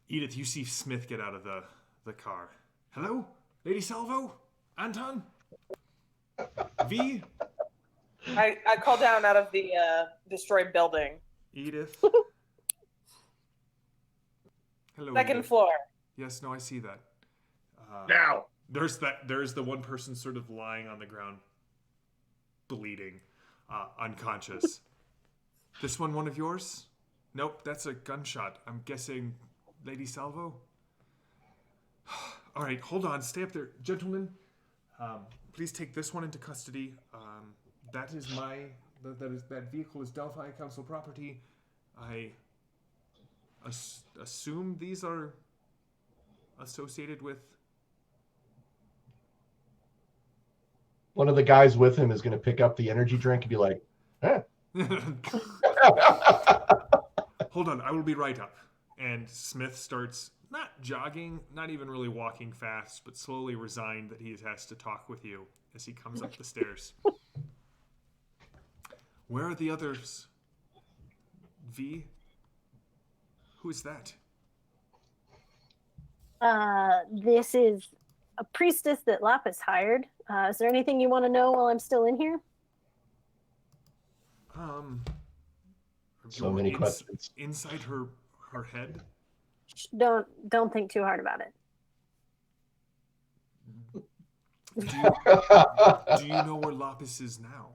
Edith, you see Smith get out of the car. Hello, Lady Salvo, Anton, V. I call down out of the destroyed building. Edith. Hello. Second Edith. floor. Yes, no, I see that. Now. There's the one person sort of lying on the ground, bleeding, unconscious. This one of yours? Nope, that's a gunshot. I'm guessing Lady Salvo? All right, hold on. Stay up there. Gentlemen, please take this one into custody. That is that vehicle is Delphi Council property. I assume these are associated with. One of the guys with him is going to pick up the energy drink and be like, eh. Hold on, I will be right up. And Smith starts not jogging, not even really walking fast, but slowly resigned that he has to talk with you as he comes up the stairs. Where are the others? V? Who is that? This is a priestess that Lapis hired. Is there anything you want to know while I'm still in here? So many questions. Inside her head? Don't think too hard about it. Do you know where Lapis is now?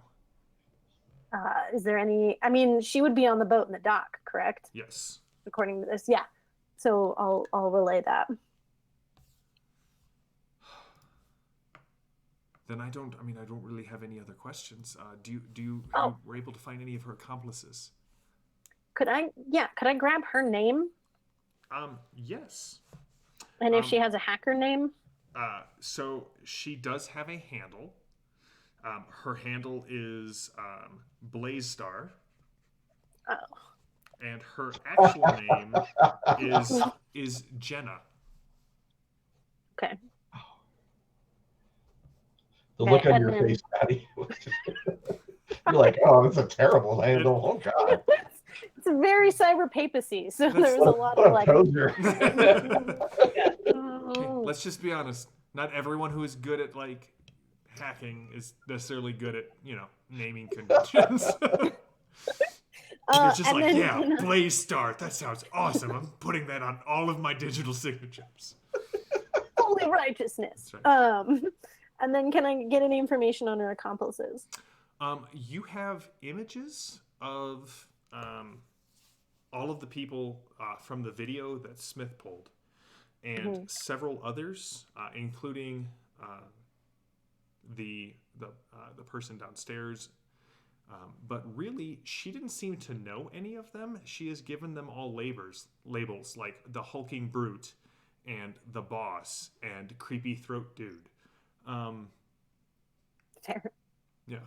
Is there any? I mean, she would be on the boat in the dock, correct? Yes. According to this, yeah. So I'll relay that. Then I don't really have any other questions. Do you were able to find any of her accomplices? Could I grab her name? Yes. And if she has a hacker name? So she does have a handle. Her handle is Blazestar. Oh. And her actual name is Jenna. Okay. The look on your face, Patty. You're like, oh, it's a terrible handle. Oh, God. It's very cyber papacy, so That's there's a lot of like. Let's just be honest. Not everyone who is good at like hacking is necessarily good at naming conventions. It's just like, Blaze Star. That sounds awesome. I'm putting that on all of my digital signatures. Holy righteousness. Right. And then can I get any information on her accomplices? You have images of all of the people from the video that Smith pulled, and several others, including the person downstairs. But really, she didn't seem to know any of them. She has given them all labels like the hulking brute, and the boss, and creepy throat dude. Fair. Yeah.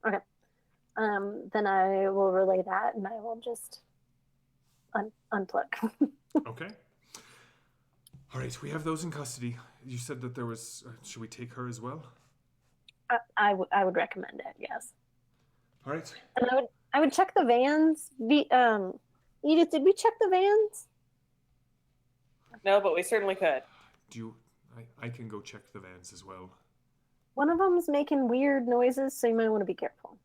Okay. Then I will relay that, and I will just unplug. Okay. All right, we have those in custody. You said that there was. Should we take her as well? I would recommend it. Yes. All right. And I would check the vans. Edith, did we check the vans? No, but we certainly could. I can go check the vans as well. One of them's making weird noises, so you might want to be careful.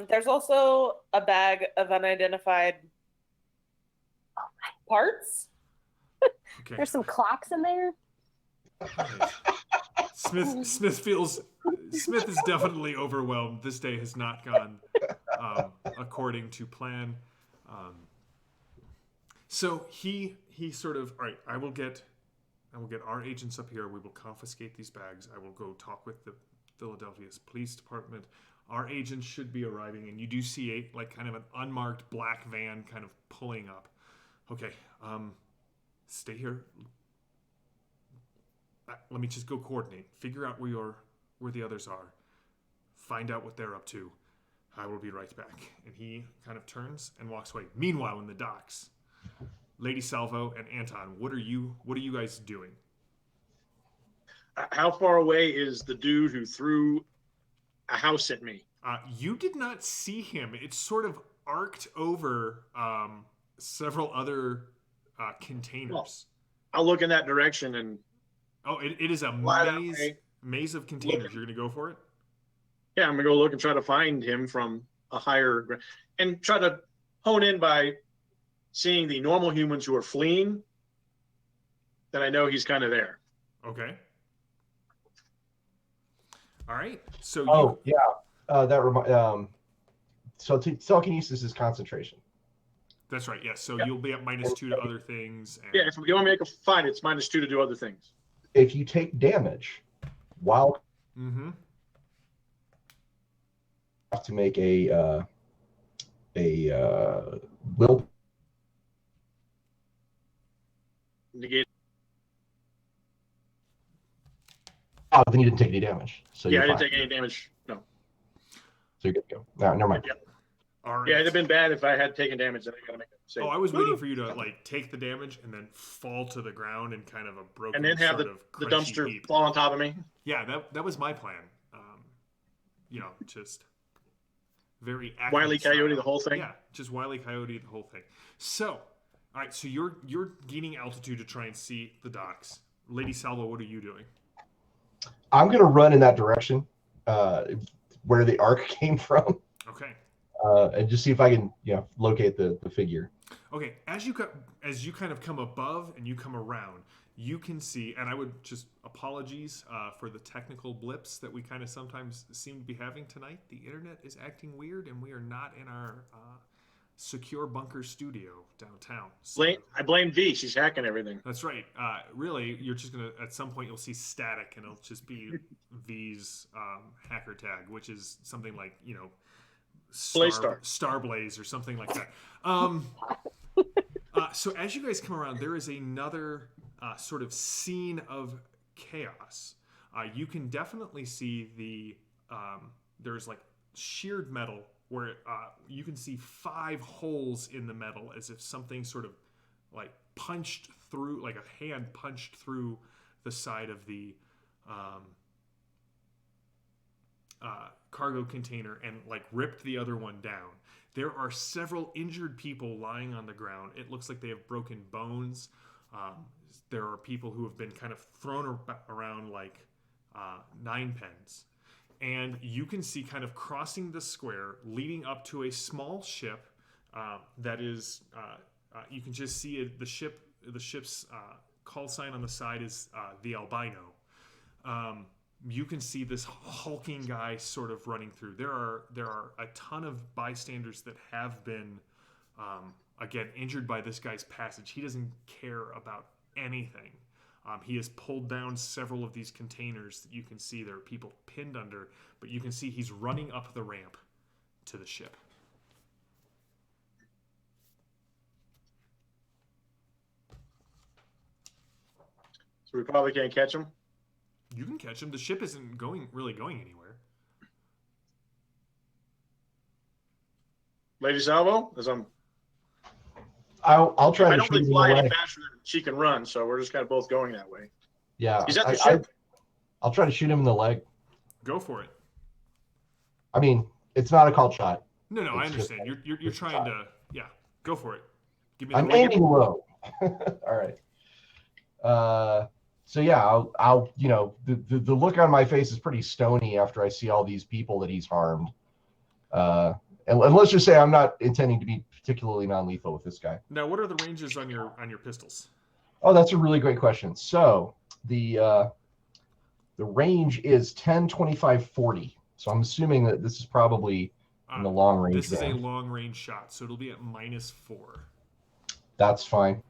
There's also a bag of unidentified parts. Okay. There's some clocks in there. Right. Smith is definitely overwhelmed. This day has not gone according to plan. So he sort of, all right, I will get our agents up here. We will confiscate these bags. I will go talk with the Philadelphia's police department. Our agents should be arriving, and you do see kind of an unmarked black van kind of pulling up. Okay, stay here. Let me just go coordinate. Figure out where the others are. Find out what they're up to. I will be right back. And he kind of turns and walks away. Meanwhile, in the docks, Lady Salvo and Anton, what are you guys doing? How far away is the dude who threw a house at me? You did not see him. It's sort of arced over several other containers. Well, I'll look in that direction and. Oh, it is a maze of containers. You're going to go for it? Yeah, I'm going to go look and try to find him from a higher and try to hone in by seeing the normal humans who are fleeing. Then I know he's kind of there. Okay. All right. So so telekinesis is concentration. That's right. Yes. So you'll be at -2 to other things. And... Yeah. If you want to make a fight, it's -2 to do other things. If you take damage while to make a will. Negate. Oh, then you didn't take any damage. So Yeah, you're I didn't fine. take any damage. No. So you're good to go. No, never mind. Yep. All right. Yeah, it'd have been bad if I had taken damage. Then I gotta make a save. Oh, I was waiting for you to like take the damage and then fall to the ground in kind of a broken and then have sort the of crunchy dumpster heap. fall on top of me. Yeah, that was my plan. Just very Wile E. accurate Coyote, style. the whole thing. Yeah, just Wile E. Coyote, the whole thing. So, all right, so you're gaining altitude to try and see the docks. Lady Salvo, what are you doing? I'm gonna run in that direction, where the arc came from, Okay. and just see if I can, locate the figure. Okay, as you kind of come above and you come around, you can see, and I would just apologies for the technical blips that we kind of sometimes seem to be having tonight. The internet is acting weird, and we are not in our secure bunker studio downtown. So, I blame V. She's hacking everything. that's right. Really, you're just gonna at some point you'll see static, and it'll just be V's hacker tag, which is something like Starblaze or something like that. So as you guys come around, there is another sort of scene of chaos. You can definitely see there's like sheared metal where you can see 5 holes in the metal as if something sort of like punched through, like a hand punched through the side of the cargo container and like ripped the other one down. There are several injured people lying on the ground. It looks like they have broken bones. There are people who have been kind of thrown around like 9-pins. And you can see kind of crossing the square, leading up to a small ship that is, you can just see it, the ship's call sign on the side is the Albino. You can see this hulking guy sort of running through. There are a ton of bystanders that have been, again, injured by this guy's passage. He doesn't care about anything. He has pulled down several of these containers that you can see there are people pinned under, but you can see he's running up the ramp to the ship. So we probably can't catch him. You can catch him. The ship isn't really going anywhere. Lady Salvo, as I'll try I to don't shoot really him in fly the any leg. faster than she can run, so we're just kind of both going that way. Yeah, He's at the ship. I'll try to shoot him in the leg. Go for it. I mean, it's not a called shot. No, I It's just- understand. You're trying to, go for it. Give me the I'm leg. aiming low. All right. So yeah, I'll the look on my face is pretty stony after I see all these people that he's harmed. And let's just say I'm not intending to be particularly non-lethal with this guy. Now, what are the ranges on your pistols? Oh, that's a really great question. So the range is 10, 25, 40. So I'm assuming that this is probably in the long range. This is a band. long range shot, so it'll be at -4. That's fine.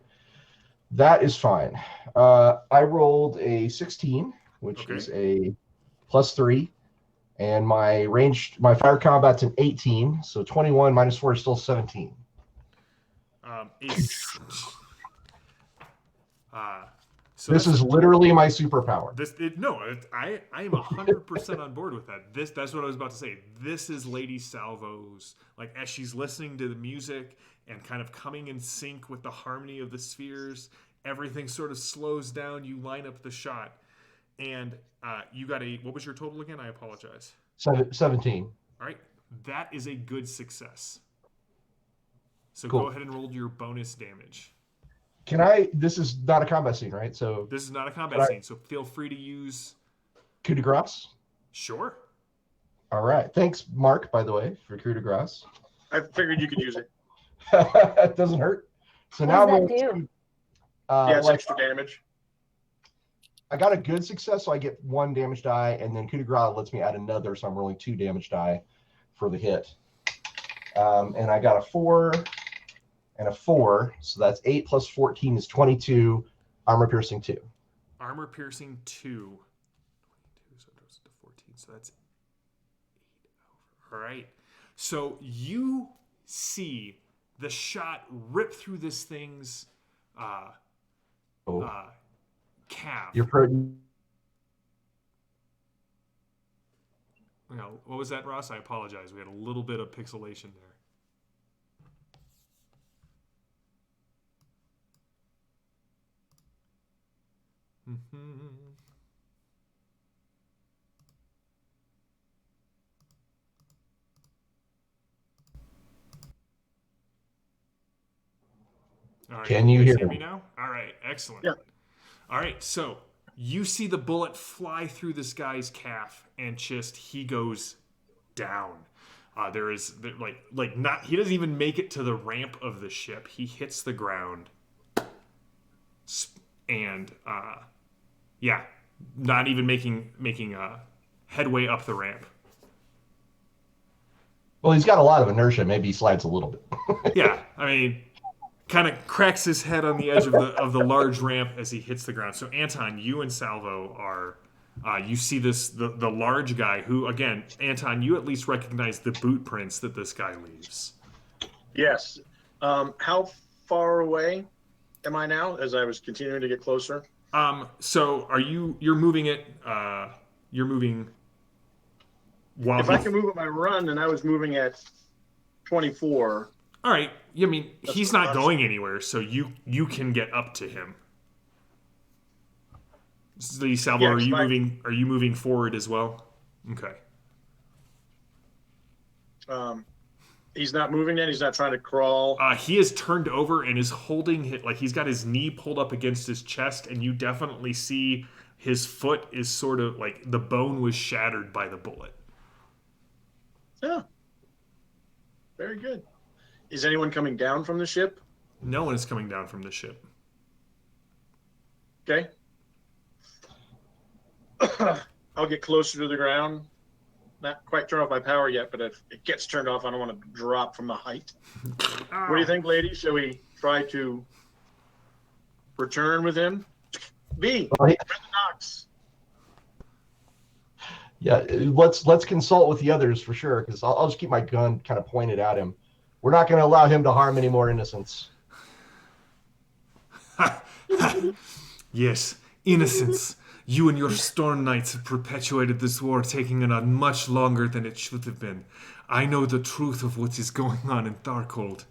That is fine. I rolled a 16, which is a +3, and my fire combat's an 18, so 21 -4 is still 17. So this is literally my superpower. I am 100% on board with that. That's what I was about to say. This is Lady Salvo's, like as she's listening to the music and kind of coming in sync with the harmony of the spheres, everything sort of slows down. You line up the shot, and you got what was your total again? I apologize. 17. All right, that is a good success. So Cool. Go ahead and roll your bonus damage. This is not a combat scene, right? So This is not a combat scene, so feel free to use. coup de grace. Sure. All right. Thanks, Mark, by the way, for coup de grace. I figured you could use it. It doesn't hurt. So What now does that do? Yeah, it's extra damage. I got a good success, so I get 1 damage die, and then coup de grace lets me add another, so I'm rolling 2 damage die for the hit. And I got a 4 and a 4, so that's 8 plus 14 is 22. Armor piercing 2. Armor piercing 2. 22, so it goes to 14, so that's 8 over. All right. So you see the shot rip through this thing's calf. You're pro- What was that, Ross? I apologize. We had a little bit of pixelation there. All right, Can you guys hear me me? now? All right, excellent. Yeah. All right, so you see the bullet fly through this guy's calf, and just he goes down. He doesn't even make it to the ramp of the ship. He hits the ground, and not even making headway up the ramp. Well, he's got a lot of inertia. Maybe he slides a little bit. Yeah, I mean, kind of cracks his head on the edge of the large ramp as he hits the ground. So Anton, you and Salvo are you see the large guy who, again, Anton, you at least recognize the boot prints that this guy leaves. Yes. How far away am I now as I was continuing to get closer? So you're moving it you're moving while If I can move at my run, and I was moving at 24. All right. I mean, That's he's not going anywhere, so you can get up to him. Salvo, Yeah, are you moving forward as well? Okay. He's not moving then? He's not trying to crawl? He is turned over and is holding it, like he's got his knee pulled up against his chest, and you definitely see his foot is sort of like the bone was shattered by the bullet. Yeah. Very good. Is anyone coming down from the ship? No one is coming down from the ship. Okay. I'll get closer to the ground. Not quite turn off my power yet, but if it gets turned off, I don't want to drop from the height. What do you think, ladies? Shall we try to return with him? B, Well, the docks. Yeah, let's consult with the others for sure, because I'll just keep my gun kind of pointed at him. We're not going to allow him to harm any more innocents. Yes, innocence. You and your Storm Knights have perpetuated this war, taking it on much longer than it should have been. I know the truth of what is going on in Darkhold.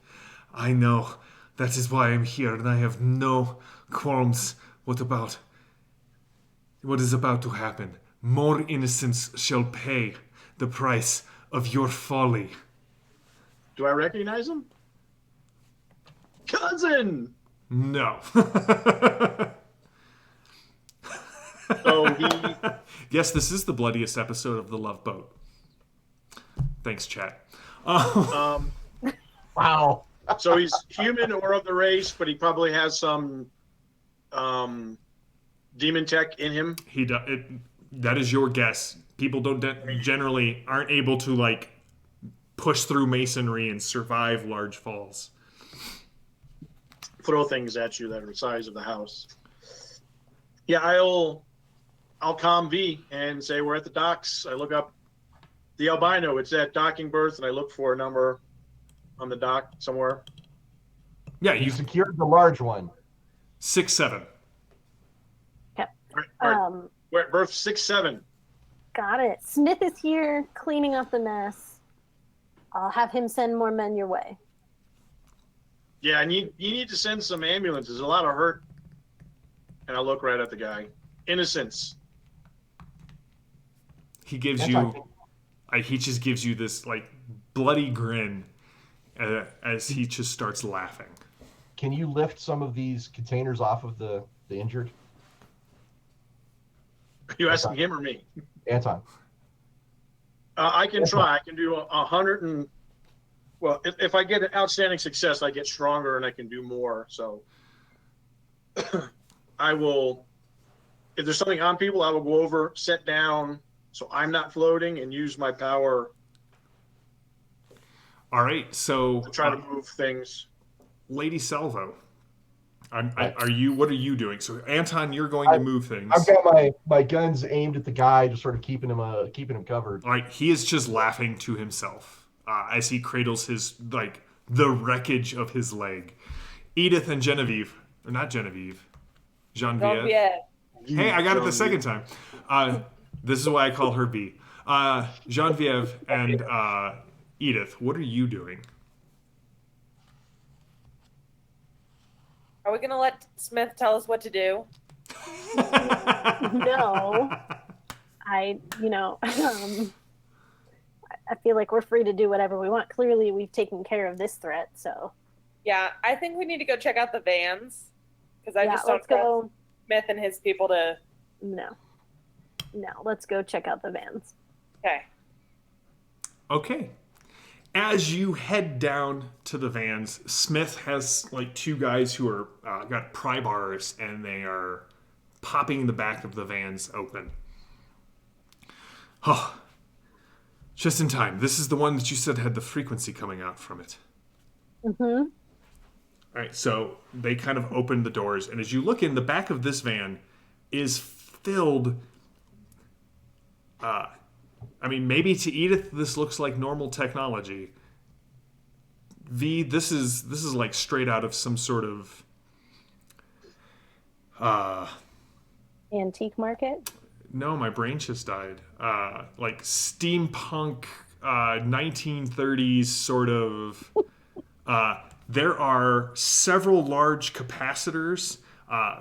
I know. That is why I'm here, and I have no qualms what is about to happen. More innocents shall pay the price of your folly. Do I recognize him? Cousin! No. So he... Yes, this is the bloodiest episode of The Love Boat. Thanks, chat. Wow. So he's human or of the race, but he probably has some demon tech in him. That is your guess. People generally aren't able to like push through masonry and survive large falls. Throw things at you that are the size of the house. Yeah, I'll calm V and say we're at the docks. I look up the albino. It's at docking berth, and I look for a number on the dock somewhere. Yeah, You you secured the large one. 6-7. We're at berth 6-7. Got it. Smith is here cleaning up the mess. I'll have him send more men your way. Yeah, and you need to send some ambulances. A lot of hurt. And I look right at the guy. Innocence. He gives you, he just gives you this like bloody grin as he just starts laughing. Can you lift some of these containers off of the injured? Are you asking him or me? Anton. I can try. I can do 100 and... Well, if I get an outstanding success, I get stronger and I can do more. So I will... If there's something on people, I will go over, sit down, so I'm not floating, and use my power All right, so to try to move things. Lady Salvo, Are you? What are you doing? So Anton, you're going to move things. I've got my guns aimed at the guy, just sort of keeping him covered. All right, he is just laughing to himself as he cradles his the wreckage of his leg. Edith and Genevieve, or not Genevieve, Genevieve. Hey, I got it the second time. This is why I call her B. Genevieve and Edith, what are you doing? Are we going to let Smith tell us what to do? No. I feel like we're free to do whatever we want. Clearly, we've taken care of this threat, so. Yeah, I think we need to go check out the vans. Because I just let's don't go. trust Smith and his people to... No, let's go check out the vans. Okay. Okay. As you head down to the vans, Smith has two guys who are got pry bars, and they are popping the back of the vans open. Oh, just in time. This is the one that you said had the frequency coming out from it. Mm-hmm. All right, so they kind of open the doors, and as you look in, the back of this van is filled. Maybe to Edith this looks like normal technology. V, this is like straight out of some sort of Antique market? No, my brain just died. Like steampunk 1930s sort of. There are several large capacitors.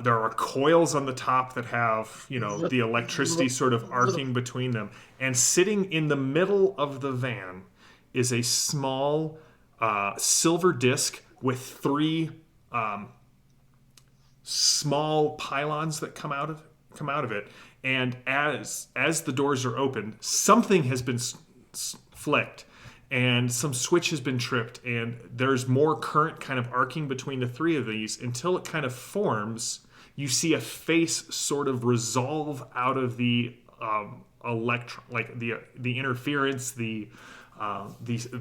There are coils on the top that have, the electricity sort of arcing between them. And sitting in the middle of the van is a small silver disc with three small pylons that come out of it. And as the doors are opened, something has been flicked. And some switch has been tripped, and there's more current kind of arcing between the three of these until it kind of forms. You see a face sort of resolve out of the the interference, the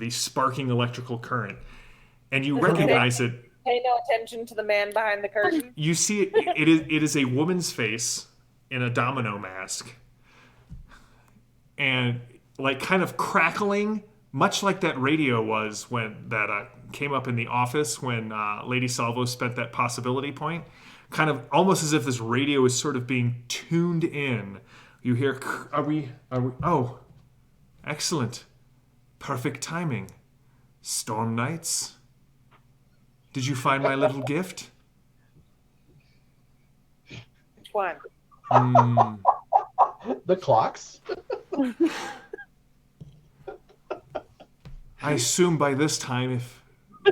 sparking electrical current, and you recognize it. Pay no attention to the man behind the curtain. You see it is a woman's face in a domino mask, and kind of crackling. Much like that radio was when that came up in the office when Lady Salvo spent that possibility point. Kind of almost as if this radio is sort of being tuned in. You hear, are we, oh, excellent. Perfect timing. Storm Knights? Did you find my little gift? Which one? The clocks? I assume by this time, if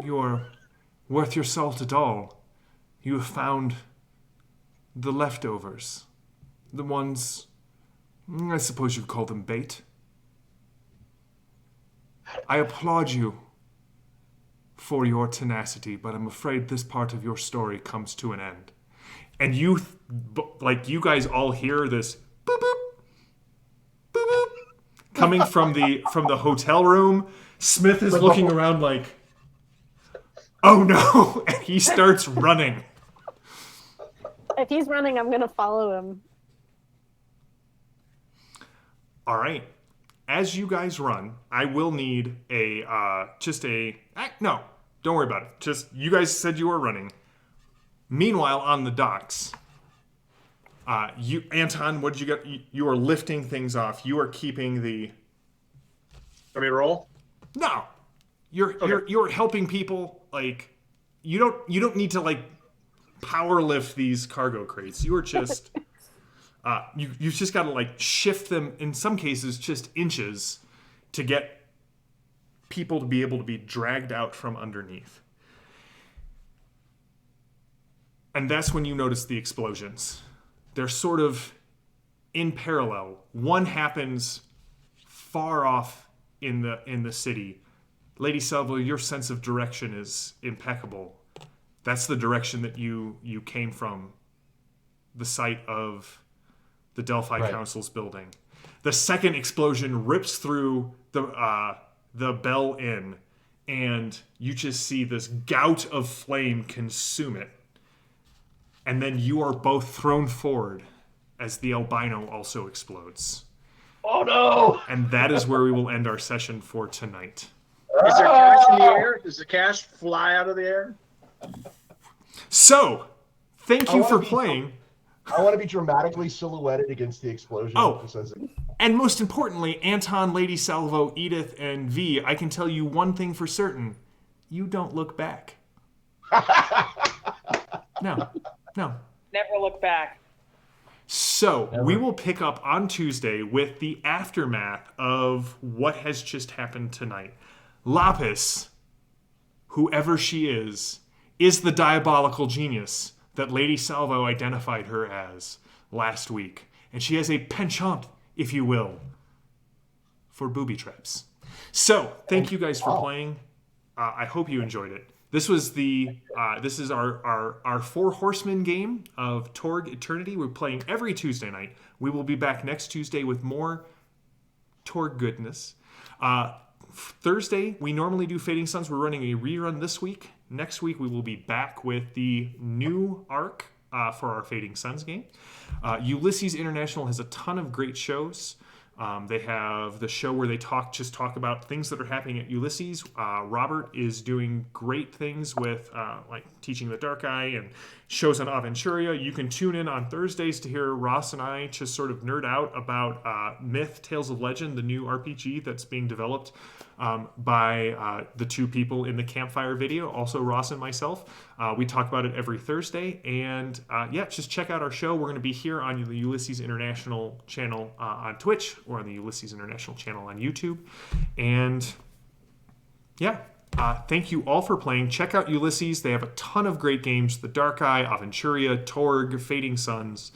you are worth your salt at all, you have found the leftovers. The ones, I suppose you'd call them bait. I applaud you for your tenacity, but I'm afraid this part of your story comes to an end. And you guys all hear this boop, boop, boop, boop, coming from the hotel room. Smith is looking around like, oh no, and he starts running. If he's running, I'm going to follow him. All right. As you guys run, I will need no, don't worry about it. Just, you guys said you were running. Meanwhile, on the docks, Anton, what did you get? You are lifting things off. You are keeping the... Let me roll? No, you're helping people. You don't need to power lift these cargo crates. You are just you've just got to shift them, in some cases just inches, to get people to be able to be dragged out from underneath. And that's when you notice the explosions. They're sort of in parallel. One happens far off in the city. Lady Salvo, your sense of direction is impeccable. That's the direction that you came from, the site of the Delphi Council's building. The second explosion rips through the Bell Inn, and you just see this gout of flame consume it. and then you are both thrown forward as the albino also explodes. Oh no! And that is where we will end our session for tonight. Is there cash in the air? Does the cash fly out of the air? So, thank you for be- playing. I want to be dramatically silhouetted against the explosion. Oh. Just as And most importantly, Anton, Lady Salvo, Edith, and V, I can tell you one thing for certain. You don't look back. No. Never look back. So, Never. we will pick up on Tuesday with the aftermath of what has just happened tonight. Lapis, whoever she is the diabolical genius that Lady Salvo identified her as last week. And she has a penchant, if you will, for booby traps. So, thank you guys for playing. I hope you enjoyed it. This was this is our Four Horsemen game of Torg Eternity. We're playing every Tuesday night. We will be back next Tuesday with more Torg goodness. Thursday, we normally do Fading Suns. We're running a rerun this week. Next week, we will be back with the new arc for our Fading Suns game. Ulysses International has a ton of great shows. They have the show where they talk about things that are happening at Ulysses. Robert is doing great things with like teaching the Dark Eye and shows on Aventuria. You can tune in on Thursdays to hear Ross and I just sort of nerd out about Myth, Tales of Legend, the new RPG that's being developed by the two people in the campfire video, also Ross and myself. We talk about it every Thursday. And just check out our show. We're going to be here on the Ulysses International channel on Twitch or on the Ulysses International channel on YouTube. And thank you all for playing. Check out Ulysses. They have a ton of great games. The Dark Eye, Aventuria, Torg, Fading Suns.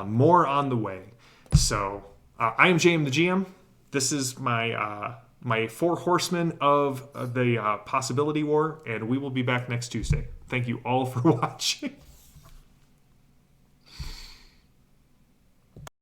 More on the way. So I am JM the GM. This is my Four Horsemen of the Possibility War, and we will be back next Tuesday. Thank you all for watching.